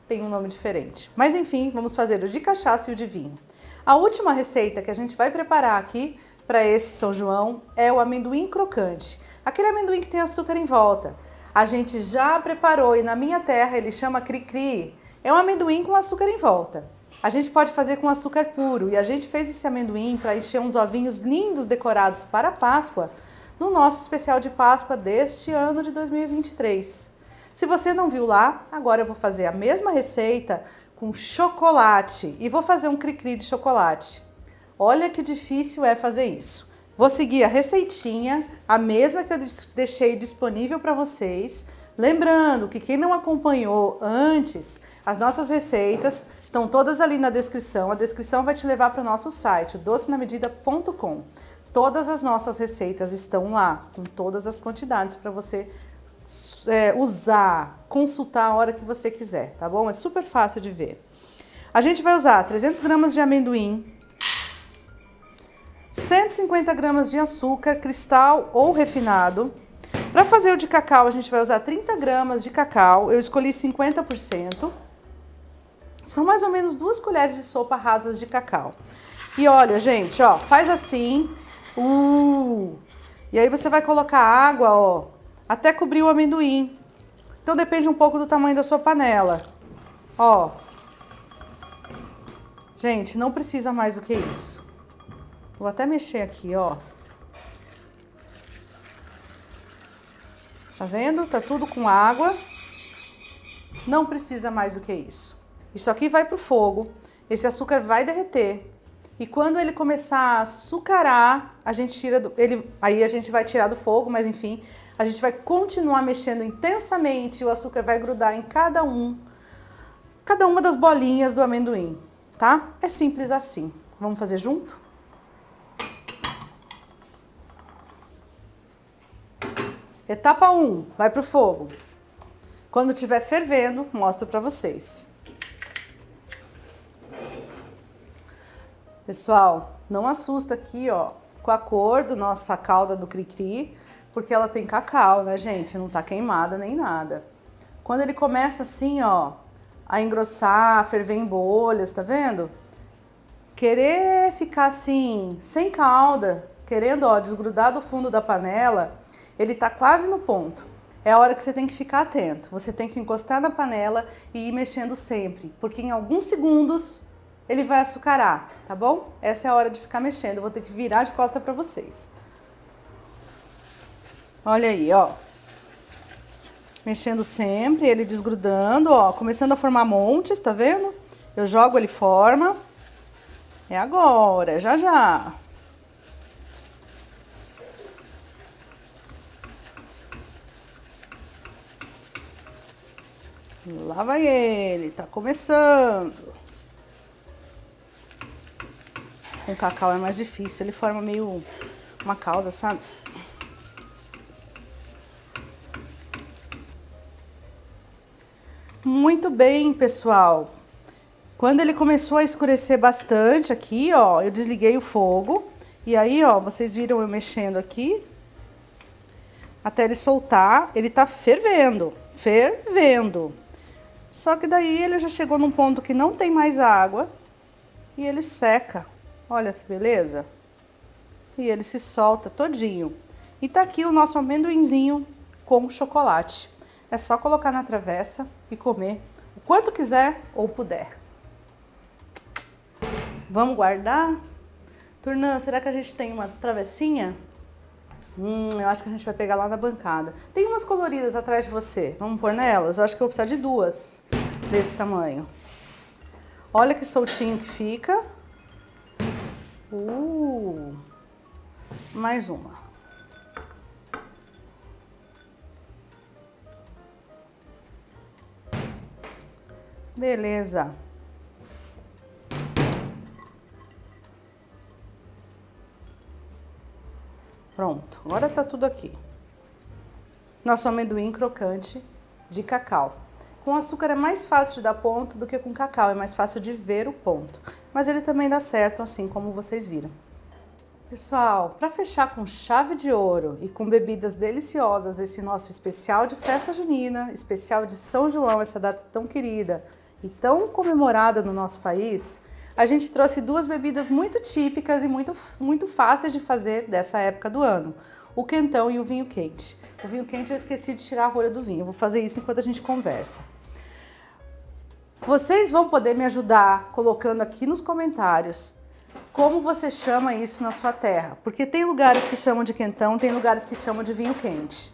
tem um nome diferente. Mas enfim, vamos fazer o de cachaça e o de vinho. A última receita que a gente vai preparar aqui para esse São João é o amendoim crocante. Aquele amendoim que tem açúcar em volta. A gente já preparou e na minha terra ele chama cri-cri. É um amendoim com açúcar em volta. A gente pode fazer com açúcar puro e a gente fez esse amendoim para encher uns ovinhos lindos decorados para a Páscoa no nosso especial de Páscoa deste ano de 2023. Se você não viu lá, agora eu vou fazer a mesma receita com chocolate e vou fazer um cri-cri de chocolate. Olha que difícil é fazer isso. Vou seguir a receitinha, a mesma que eu deixei disponível para vocês. Lembrando que quem não acompanhou antes, as nossas receitas estão todas ali na descrição. A descrição vai te levar para o nosso site, docenamedida.com. Todas as nossas receitas estão lá, com todas as quantidades para você usar, consultar a hora que você quiser, tá bom? É super fácil de ver. A gente vai usar 300 gramas de amendoim, 150 gramas de açúcar cristal ou refinado. Para fazer o de cacau, a gente vai usar 30 gramas de cacau. Eu escolhi 50%. São mais ou menos 2 colheres de sopa rasas de cacau. E olha, gente, ó, faz assim. E aí você vai colocar água, ó, até cobrir o amendoim. Então depende um pouco do tamanho da sua panela. Ó. Gente, não precisa mais do que isso. Vou até mexer aqui, ó. Tá vendo? Tá tudo com água. Não precisa mais do que isso. Isso aqui vai pro fogo. Esse açúcar vai derreter. E quando ele começar a açucarar, a gente tira aí a gente vai tirar do fogo, mas enfim, a gente vai continuar mexendo intensamente. O açúcar vai grudar em cada uma das bolinhas do amendoim, tá? É simples assim. Vamos fazer junto? Etapa 1, vai pro fogo. Quando estiver fervendo, mostro para vocês. Pessoal, não assusta aqui, ó, com a cor da nossa calda do cri-cri, porque ela tem cacau, né, gente? Não tá queimada nem nada. Quando ele começa assim, ó, a engrossar, a ferver em bolhas, tá vendo? Querer ficar assim, sem calda, querendo, ó, desgrudar do fundo da panela, ele tá quase no ponto. é a hora que você tem que ficar atento. Você tem que encostar na panela e ir mexendo sempre, porque em alguns segundos ele vai açucarar, tá bom? Essa é a hora de ficar mexendo. Eu vou ter que virar de costa para vocês. Olha aí, ó. Mexendo sempre, ele desgrudando, ó, começando a formar montes, tá vendo? Eu jogo, ele forma. É agora, já já. Lá vai ele, tá começando. Com cacau é mais difícil, ele forma meio uma calda, sabe? Muito bem, pessoal. Quando ele começou a escurecer bastante aqui, ó, eu desliguei o fogo. E aí, ó, vocês viram eu mexendo aqui. Até ele soltar, ele tá fervendo, fervendo. Só que daí ele já chegou num ponto que não tem mais água e ele seca. Olha que beleza. E ele se solta todinho. E tá aqui o nosso amendoinzinho com chocolate. É só colocar na travessa e comer o quanto quiser ou puder. Vamos guardar? Turnã, será que a gente tem uma travessinha? Eu acho que a gente vai pegar lá na bancada. Tem umas coloridas atrás de você. Vamos pôr nelas? Eu acho que eu vou precisar de duas desse tamanho. Olha que soltinho que fica. Mais uma. Beleza. Pronto, agora tá tudo aqui. Nosso amendoim crocante de cacau. Com açúcar é mais fácil de dar ponto do que com cacau, é mais fácil de ver o ponto. Mas ele também dá certo, assim como vocês viram. Pessoal, para fechar com chave de ouro e com bebidas deliciosas esse nosso especial de festa junina, especial de São João, essa data tão querida e tão comemorada no nosso país, a gente trouxe duas bebidas muito típicas e muito fáceis de fazer dessa época do ano. O quentão e o vinho quente. O vinho quente eu esqueci de tirar a rolha do vinho, eu vou fazer isso enquanto a gente conversa. Vocês vão poder me ajudar colocando aqui nos comentários como você chama isso na sua terra. Porque tem lugares que chamam de quentão, tem lugares que chamam de vinho quente.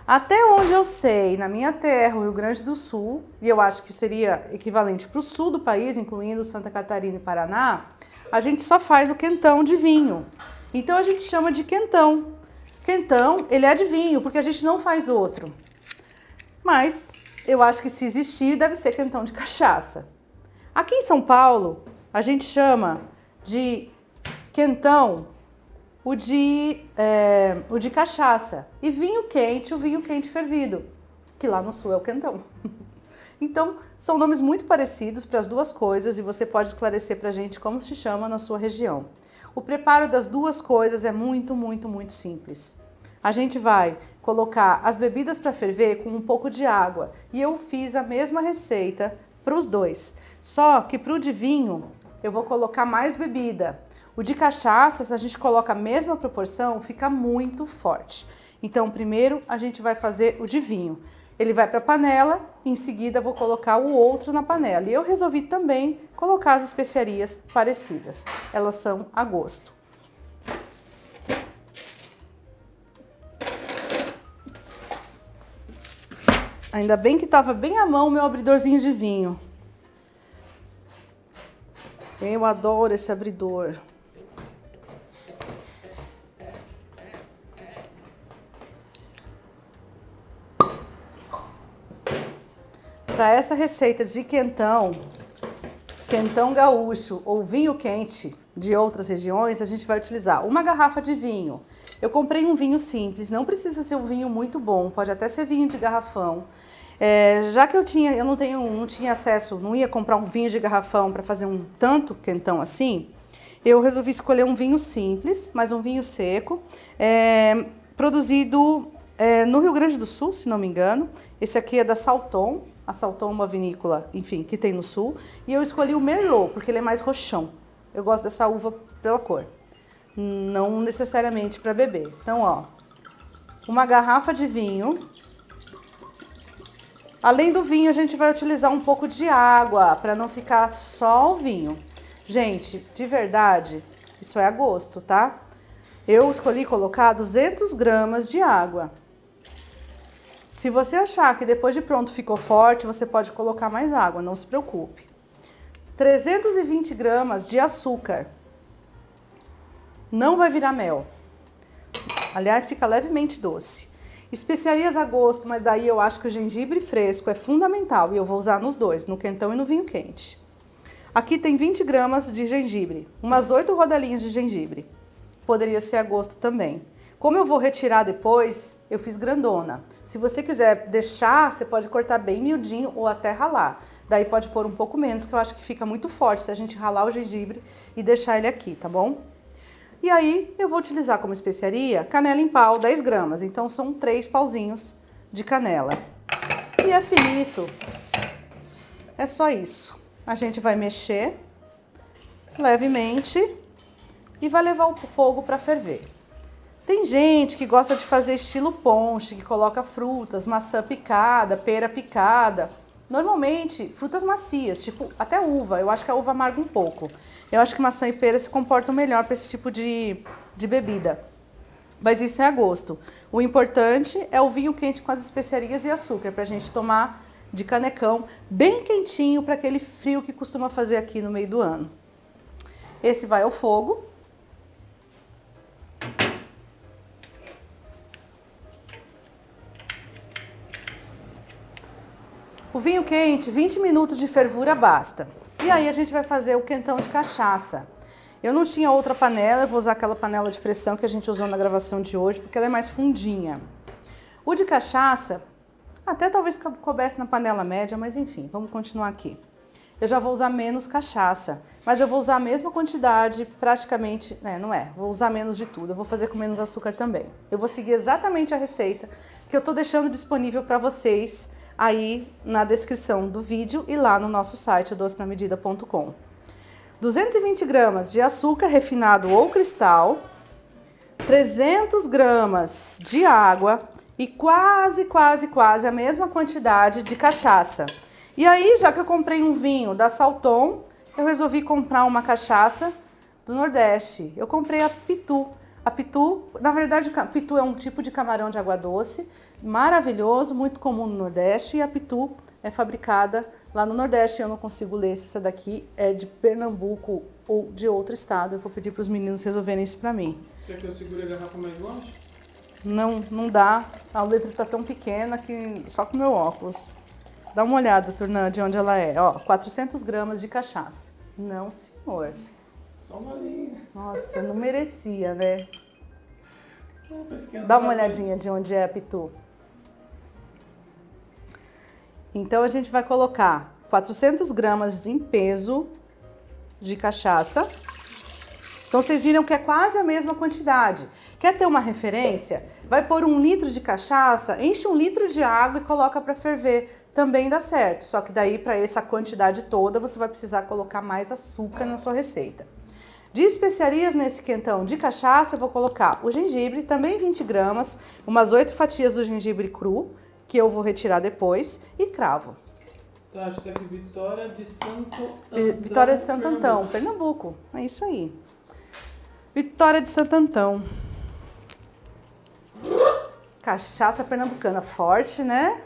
Até onde eu sei, na minha terra, o Rio Grande do Sul, e eu acho que seria equivalente para o sul do país, incluindo Santa Catarina e Paraná, a gente só faz o quentão de vinho. Então a gente chama de quentão. Quentão, ele é de vinho, porque a gente não faz outro. Mas eu acho que se existir, deve ser quentão de cachaça. Aqui em São Paulo, a gente chama de quentão o de cachaça. E vinho quente, o vinho quente fervido, que lá no sul é o quentão. Então, são nomes muito parecidos para as duas coisas e você pode esclarecer para a gente como se chama na sua região. O preparo das duas coisas é muito simples. A gente vai colocar as bebidas para ferver com um pouco de água e eu fiz a mesma receita para os dois. Só que para o de vinho eu vou colocar mais bebida. O de cachaça, se a gente coloca a mesma proporção, fica muito forte. Então, primeiro a gente vai fazer o de vinho. Ele vai para a panela, em seguida vou colocar o outro na panela. E eu resolvi também colocar as especiarias parecidas. Elas são a gosto. Ainda bem que estava bem à mão o meu abridorzinho de vinho. Eu adoro esse abridor. Para essa receita de quentão gaúcho ou vinho quente de outras regiões, a gente vai utilizar uma garrafa de vinho. Eu comprei um vinho simples, não precisa ser um vinho muito bom, pode até ser vinho de garrafão. Já que eu não tinha acesso, não ia comprar um vinho de garrafão para fazer um tanto quentão assim, eu resolvi escolher um vinho simples, mas um vinho seco, produzido no Rio Grande do Sul, se não me engano. Esse aqui é da Salton. A Salton é uma vinícola, enfim, que tem no sul. E eu escolhi o Merlot, porque ele é mais roxão. Eu gosto dessa uva pela cor. Não necessariamente para beber. Então, ó, uma garrafa de vinho. Além do vinho, a gente vai utilizar um pouco de água, para não ficar só o vinho. Gente, de verdade, isso é a gosto, tá? Eu escolhi colocar 200 gramas de água. Se você achar que depois de pronto ficou forte, você pode colocar mais água, não se preocupe. 320 gramas de açúcar. Não vai virar mel. Aliás, fica levemente doce. Especiarias a gosto, mas daí eu acho que o gengibre fresco é fundamental e eu vou usar nos dois, no quentão e no vinho quente. Aqui tem 20 gramas de gengibre, umas 8 rodelinhas de gengibre. Poderia ser a gosto também. Como eu vou retirar depois, eu fiz grandona. Se você quiser deixar, você pode cortar bem miudinho ou até ralar. Daí pode pôr um pouco menos, que eu acho que fica muito forte se a gente ralar o gengibre e deixar ele aqui, tá bom? E aí eu vou utilizar como especiaria canela em pau, 10 gramas. Então são 3 pauzinhos de canela. E é finito. É só isso. A gente vai mexer levemente e vai levar o fogo para ferver. Tem gente que gosta de fazer estilo ponche, que coloca frutas, maçã picada, pera picada. Normalmente, frutas macias, tipo até uva. Eu acho que a uva amarga um pouco. Eu acho que maçã e pera se comportam melhor para esse tipo de bebida. Mas isso é a gosto. O importante é o vinho quente com as especiarias e açúcar, para a gente tomar de canecão, bem quentinho, para aquele frio que costuma fazer aqui no meio do ano. Esse vai ao fogo. O vinho quente, 20 minutos de fervura basta. E aí a gente vai fazer o quentão de cachaça. Eu não tinha outra panela, eu vou usar aquela panela de pressão que a gente usou na gravação de hoje, porque ela é mais fundinha. O de cachaça, até talvez coubesse na panela média, mas enfim, vamos continuar aqui. Eu já vou usar menos cachaça, mas eu vou usar a mesma quantidade, praticamente, vou usar menos de tudo, eu vou fazer com menos açúcar também. Eu vou seguir exatamente a receita que eu tô deixando disponível para vocês aí na descrição do vídeo e lá no nosso site, docenamedida.com. 220 gramas de açúcar refinado ou cristal, 300 gramas de água e quase a mesma quantidade de cachaça. E aí, já que eu comprei um vinho da Salton, eu resolvi comprar uma cachaça do Nordeste. Eu comprei a Pitu. A Pitu, na verdade, a Pitu é um tipo de camarão de água doce, maravilhoso, muito comum no Nordeste, e a Pitu é fabricada lá no Nordeste. Eu não consigo ler se essa daqui é de Pernambuco ou de outro estado. Eu vou pedir para os meninos resolverem isso para mim. Quer que eu segure a garrafa mais longe? Não dá, a letra está tão pequena que só com meu óculos. Dá uma olhada, Turnan, de onde ela é. Ó, 400 gramas de cachaça. Não, senhor. Só uma linha. Nossa, não merecia, né? Dá uma olhadinha de onde é a Pitu. Então, a gente vai colocar 400 gramas em peso de cachaça. Então, vocês viram que é quase a mesma quantidade. Quer ter uma referência? Vai pôr 1 litro de cachaça, enche 1 litro de água e coloca para ferver. Também dá certo. Só que daí, para essa quantidade toda, você vai precisar colocar mais açúcar na sua receita. De especiarias nesse quentão de cachaça, eu vou colocar o gengibre, também 20 gramas, umas 8 fatias do gengibre cru, que eu vou retirar depois, e cravo. Tá, está aqui Vitória de Santo Antão. Vitória de Santo Antão, Pernambuco. É isso aí. Vitória de Santo Antão. Cachaça pernambucana forte, né?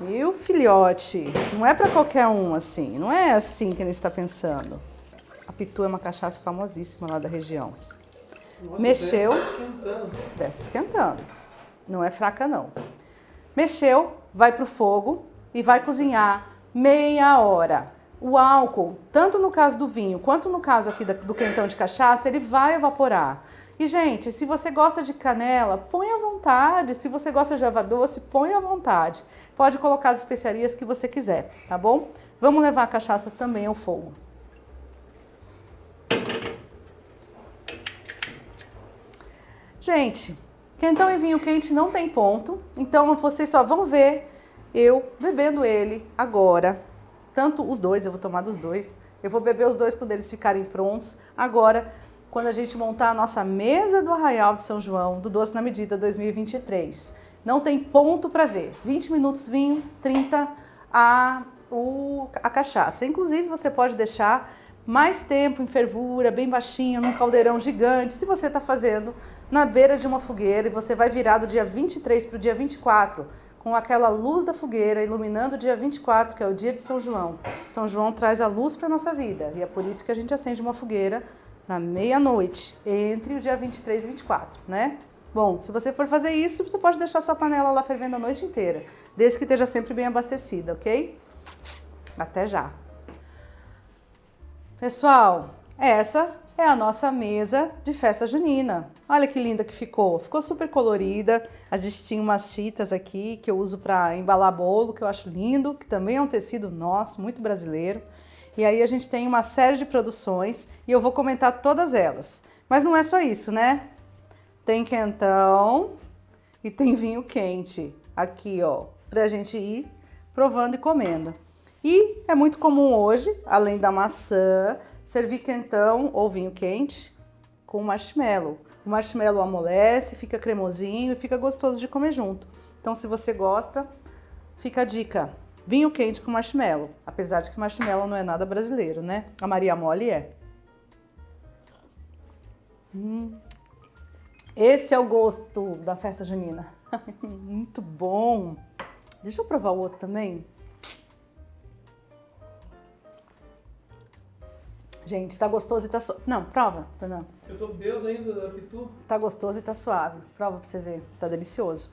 E o filhote. Não é para qualquer um assim. Não é assim que ele está pensando. A Pitu é uma cachaça famosíssima lá da região. Nossa, mexeu. Desce esquentando. Não é fraca, não. Mexeu, vai pro fogo e vai cozinhar meia hora. O álcool, tanto no caso do vinho quanto no caso aqui do quentão de cachaça, ele vai evaporar. E, gente, se você gosta de canela, põe à vontade. Se você gosta de erva doce, põe à vontade. Pode colocar as especiarias que você quiser, tá bom? Vamos levar a cachaça também ao fogo. Gente, quentão e vinho quente não tem ponto, então vocês só vão ver eu bebendo ele agora. Tanto os dois, eu vou tomar dos dois. Eu vou beber os dois quando eles ficarem prontos. Agora, quando a gente montar a nossa mesa do Arraial de São João, do Doce na Medida 2023. Não tem ponto para ver. 20 minutos vinho, 30 a cachaça. Inclusive, você pode deixar mais tempo em fervura, bem baixinho, num caldeirão gigante. Se você está fazendo na beira de uma fogueira e você vai virar do dia 23 para o dia 24, com aquela luz da fogueira iluminando o dia 24, que é o dia de São João. São João traz a luz para a nossa vida e é por isso que a gente acende uma fogueira na meia-noite, entre o dia 23 e 24, né? Bom, se você for fazer isso, você pode deixar sua panela lá fervendo a noite inteira, desde que esteja sempre bem abastecida, ok? Até já! Pessoal, essa é a nossa mesa de festa junina. Olha que linda que ficou. Ficou super colorida. A gente tinha umas chitas aqui que eu uso para embalar bolo, que eu acho lindo, que também é um tecido nosso, muito brasileiro. E aí a gente tem uma série de produções e eu vou comentar todas elas. Mas não é só isso, né? Tem quentão e tem vinho quente aqui, ó, pra gente ir provando e comendo. E é muito comum hoje, além da maçã, servir quentão ou vinho quente com marshmallow. O marshmallow amolece, fica cremosinho e fica gostoso de comer junto. Então, se você gosta, fica a dica. Vinho quente com marshmallow. Apesar de que marshmallow não é nada brasileiro, né? A Maria Mole é. Esse é o gosto da festa junina. Muito bom. Deixa eu provar o outro também. Gente, tá gostoso e tá suave. Não, prova, Fernando. Eu tô bêbado ainda da Pitu. Tá gostoso e tá suave. Prova pra você ver. Tá delicioso.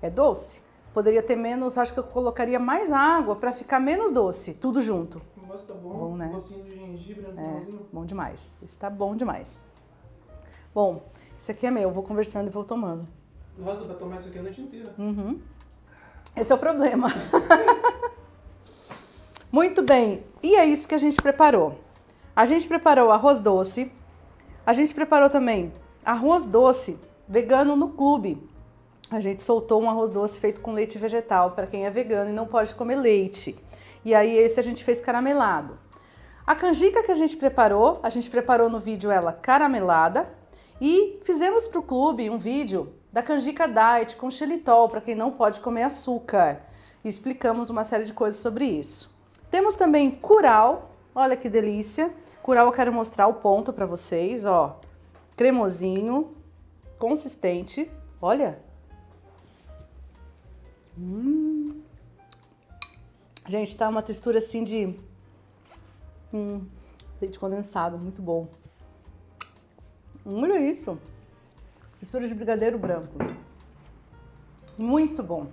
É doce. Poderia ter menos, acho que eu colocaria mais água pra ficar menos doce. Tudo junto. O gosto tá bom. Bom, né? Gostinho de gengibre no É, finalzinho. bom demais. Esse tá bom demais. Bom, esse aqui é meu. Eu vou conversando e vou tomando. Nossa, vai tomar isso aqui a noite inteira. Esse é o problema. Muito bem. E é isso que a gente preparou. A gente preparou arroz doce, a gente preparou também arroz doce vegano no clube. A gente soltou um arroz doce feito com leite vegetal para quem é vegano e não pode comer leite. E aí esse a gente fez caramelado. A canjica que a gente preparou no vídeo ela caramelada e fizemos para o clube um vídeo da canjica diet com xilitol para quem não pode comer açúcar. E explicamos uma série de coisas sobre isso. Temos também curau. Olha que delícia. Curau eu quero mostrar o ponto para vocês, ó. Cremosinho, consistente. Olha. Gente, tá uma textura assim de leite condensado, muito bom. Olha isso. Textura de brigadeiro branco. Muito bom.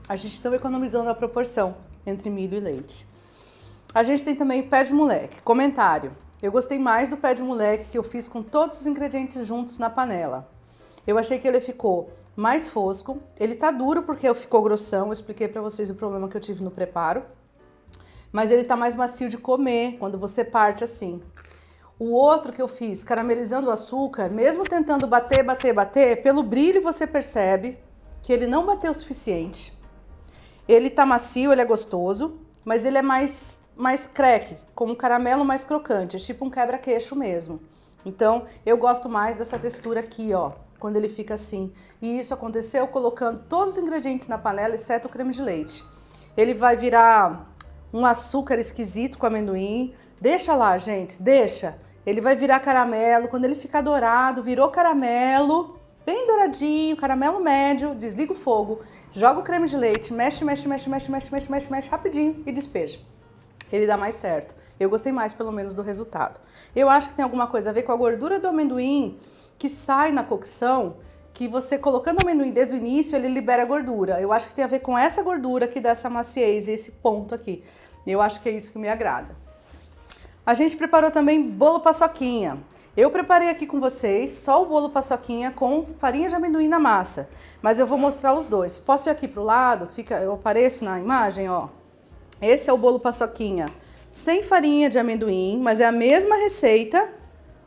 A gente está economizando a proporção entre milho e leite. A gente tem também pé de moleque. Comentário. Eu gostei mais do pé de moleque que eu fiz com todos os ingredientes juntos na panela. Eu achei que ele ficou mais fosco. Ele tá duro porque ficou grossão. Eu expliquei para vocês o problema que eu tive no preparo. Mas ele tá mais macio de comer quando você parte assim. O outro que eu fiz, caramelizando o açúcar, mesmo tentando bater, pelo brilho você percebe que ele não bateu o suficiente. Ele tá macio, ele é gostoso, mas ele é mais crack, como um caramelo mais crocante, é tipo um quebra-queixo mesmo. Então, eu gosto mais dessa textura aqui, ó, quando ele fica assim. E isso aconteceu colocando todos os ingredientes na panela, exceto o creme de leite. Ele vai virar um açúcar esquisito com amendoim. Deixa lá, gente, deixa. Ele vai virar caramelo. Quando ele ficar dourado, virou caramelo, bem douradinho, caramelo médio, desliga o fogo, joga o creme de leite, mexe rapidinho e despeja. Ele dá mais certo. Eu gostei mais, pelo menos, do resultado. Eu acho que tem alguma coisa a ver com a gordura do amendoim que sai na cocção, que você colocando o amendoim desde o início, ele libera gordura. Eu acho que tem a ver com essa gordura que dá essa maciez e esse ponto aqui. Eu acho que é isso que me agrada. A gente preparou também bolo paçoquinha. Eu preparei aqui com vocês só o bolo paçoquinha com farinha de amendoim na massa. Mas eu vou mostrar os dois. Posso ir aqui pro lado? Eu apareço na imagem, ó. Esse é o bolo paçoquinha sem farinha de amendoim, mas é a mesma receita.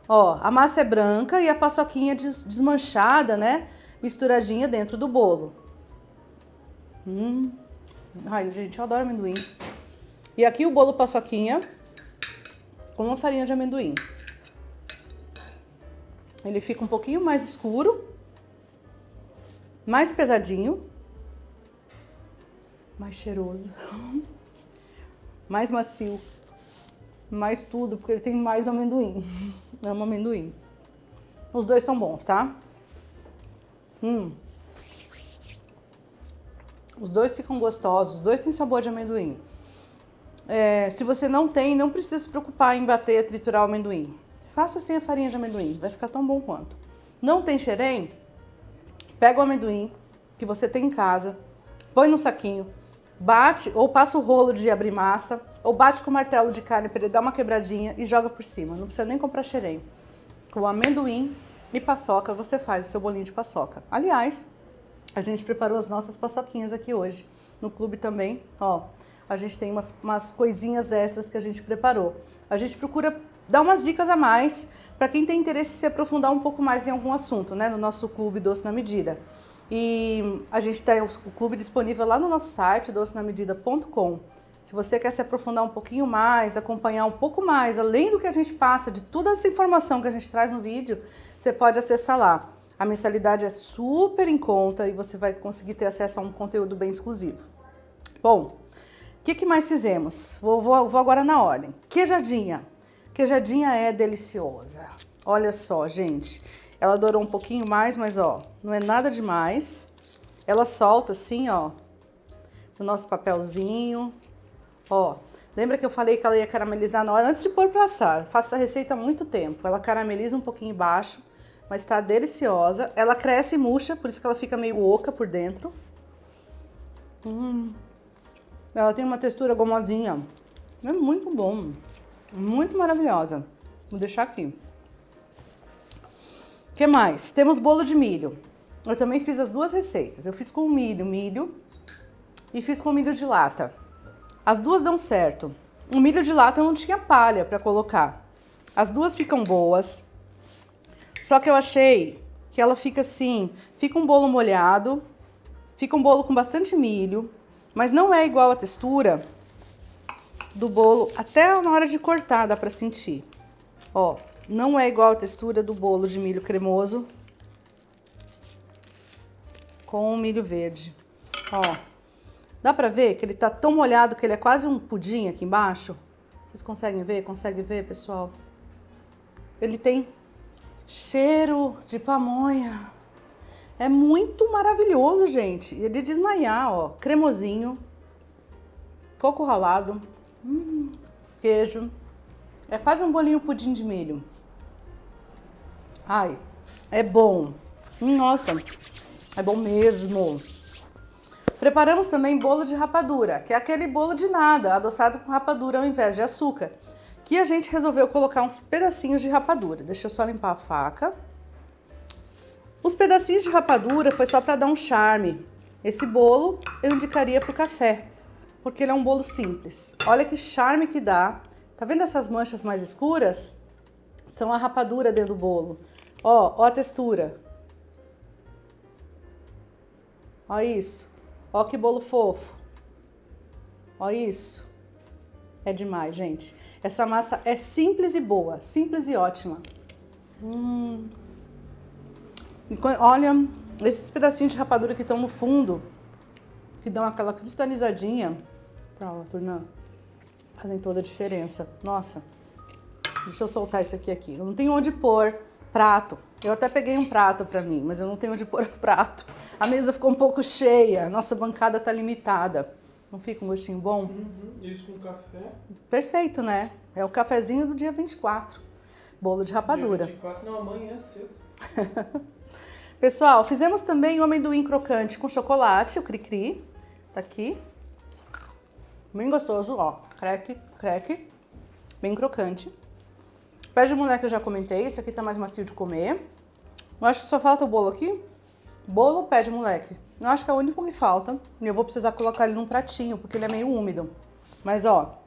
Ó, a massa é branca e a paçoquinha desmanchada, né? Misturadinha dentro do bolo. Ai, gente, eu adoro amendoim. E aqui o bolo paçoquinha com uma farinha de amendoim. Ele fica um pouquinho mais escuro, mais pesadinho. mais cheiroso, mais macio, mais tudo, porque ele tem mais amendoim. Amo amendoim. Os dois são bons, tá? Os dois ficam gostosos, os dois têm sabor de amendoim. Se você não tem, não precisa se preocupar em bater, triturar o amendoim. Faça assim a farinha de amendoim, vai ficar tão bom quanto. Não tem xerém? Pega o amendoim que você tem em casa, põe no saquinho, bate ou passa o rolo de abrir massa, ou bate com o martelo de carne para ele dar uma quebradinha e joga por cima. Não precisa nem comprar xerém. Com amendoim e paçoca você faz o seu bolinho de paçoca. Aliás, a gente preparou as nossas paçoquinhas aqui hoje. No clube também, ó, a gente tem umas coisinhas extras que a gente preparou. A gente procura dar umas dicas a mais para quem tem interesse em se aprofundar um pouco mais em algum assunto, né? No nosso clube Doce na Medida. E a gente tem o clube disponível lá no nosso site, docenamedida.com. Se você quer se aprofundar um pouquinho mais, acompanhar um pouco mais, além do que a gente passa, de toda essa informação que a gente traz no vídeo, você pode acessar lá. A mensalidade é super em conta e você vai conseguir ter acesso a um conteúdo bem exclusivo. Bom, o que mais fizemos? Vou agora na ordem. Queijadinha. Queijadinha é deliciosa. Olha só, gente. Ela dourou um pouquinho mais, mas ó, não é nada demais. Ela solta assim, ó, o nosso papelzinho. Ó, lembra que eu falei que ela ia caramelizar na hora antes de pôr pra assar? Eu faço essa receita há muito tempo. Ela carameliza um pouquinho embaixo, mas tá deliciosa. Ela cresce e murcha, por isso que ela fica meio oca por dentro. Ela tem uma textura gomosinha. É muito bom. Muito maravilhosa. Vou deixar aqui. O que mais? Temos bolo de milho. Eu também fiz as duas receitas. Eu fiz com milho e fiz com milho de lata. As duas dão certo. O milho de lata eu não tinha palha para colocar. As duas ficam boas. Só que eu achei que ela fica assim, fica um bolo molhado, fica um bolo com bastante milho, mas não é igual a textura do bolo, até na hora de cortar dá para sentir. Ó, não é igual a textura do bolo de milho cremoso com o milho verde. Ó, dá pra ver que ele tá tão molhado que ele é quase um pudim aqui embaixo? Vocês conseguem ver? Consegue ver, pessoal? Ele tem cheiro de pamonha. É muito maravilhoso, gente. É de desmaiar, ó. Cremosinho. Coco ralado. Queijo. É quase um bolinho pudim de milho. Ai, é bom. Nossa, é bom mesmo. Preparamos também bolo de rapadura, que é aquele bolo de nada, adoçado com rapadura ao invés de açúcar, que a gente resolveu colocar uns pedacinhos de rapadura. Deixa eu só limpar a faca. Os pedacinhos de rapadura foi só para dar um charme. Esse bolo eu indicaria para o café, porque ele é um bolo simples. Olha que charme que dá. Tá vendo essas manchas mais escuras? São a rapadura dentro do bolo. Ó a textura. Ó isso. Ó que bolo fofo. Ó isso. É demais, gente. Essa massa é simples e boa. Simples e ótima. Olha, esses pedacinhos de rapadura que estão no fundo, que dão aquela cristalizadinha, fazem toda a diferença. Nossa, deixa eu soltar isso aqui. Eu não tenho onde pôr prato. Eu até peguei um prato pra mim, mas eu não tenho onde pôr o prato. A mesa ficou um pouco cheia, nossa bancada tá limitada. Não fica um gostinho bom? Isso com café. Perfeito, né? É o cafezinho do dia 24. Bolo de rapadura. Dia 24 não, amanhã é cedo. Pessoal, fizemos também o amendoim crocante com chocolate, o cri-cri. Tá aqui. Bem gostoso, ó. Creque. Bem crocante. Pé de moleque eu já comentei, esse aqui tá mais macio de comer. Eu acho que só falta o bolo aqui. Bolo pé de moleque. Eu acho que é o único que falta. E eu vou precisar colocar ele num pratinho, porque ele é meio úmido. Mas, ó,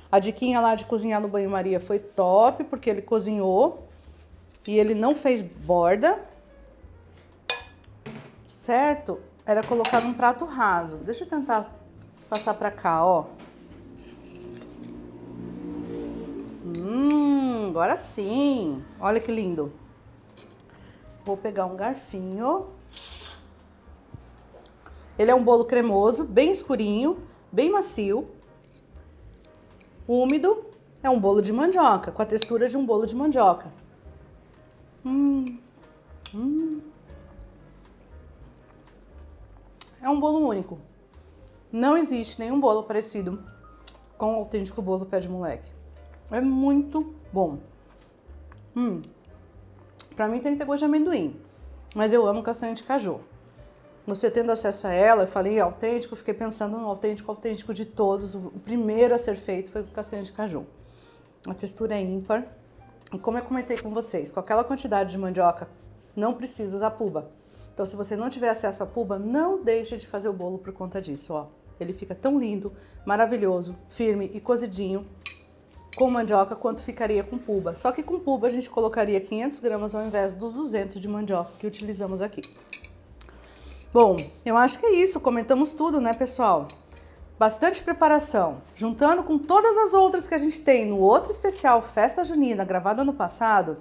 a diquinha lá de cozinhar no banho-maria foi top, porque ele cozinhou e ele não fez borda. Certo? Era colocar num prato raso. Deixa eu tentar passar pra cá, ó. Agora sim. Olha que lindo. Vou pegar um garfinho. Ele é um bolo cremoso, bem escurinho, bem macio, úmido. É um bolo de mandioca, com a textura de um bolo de mandioca. É um bolo único. Não existe nenhum bolo parecido com o autêntico bolo Pé de Moleque. É muito bom. Pra mim tem que ter gosto de amendoim, mas eu amo castanha de caju. Você tendo acesso a ela, eu falei autêntico, fiquei pensando no autêntico de todos. O primeiro a ser feito foi o castanha de caju. A textura é ímpar. E como eu comentei com vocês, com aquela quantidade de mandioca, não precisa usar puba. Então, se você não tiver acesso à puba, não deixe de fazer o bolo por conta disso, ó. Ele fica tão lindo, maravilhoso, firme e cozidinho com mandioca quanto ficaria com puba. Só que com puba a gente colocaria 500 gramas ao invés dos 200 de mandioca que utilizamos aqui. Bom, eu acho que é isso. Comentamos tudo, né, pessoal? Bastante preparação, juntando com todas as outras que a gente tem no outro especial Festa Junina, gravado ano passado,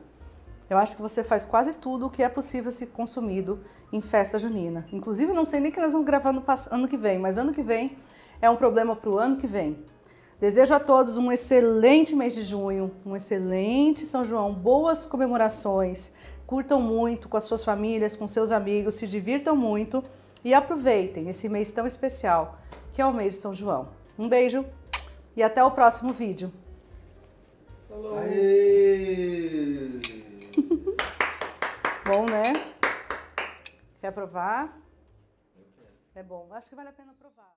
eu acho que você faz quase tudo o que é possível ser consumido em Festa Junina. Inclusive, não sei nem que nós vamos gravar no ano que vem, mas ano que vem é um problema para o ano que vem. Desejo a todos um excelente mês de junho, um excelente São João, boas comemorações, curtam muito com as suas famílias, com seus amigos, se divirtam muito e aproveitem esse mês tão especial, que é o mês de São João. Um beijo e até o próximo vídeo. Falou. Aê! Bom, né? Quer provar? É bom. Acho que vale a pena provar.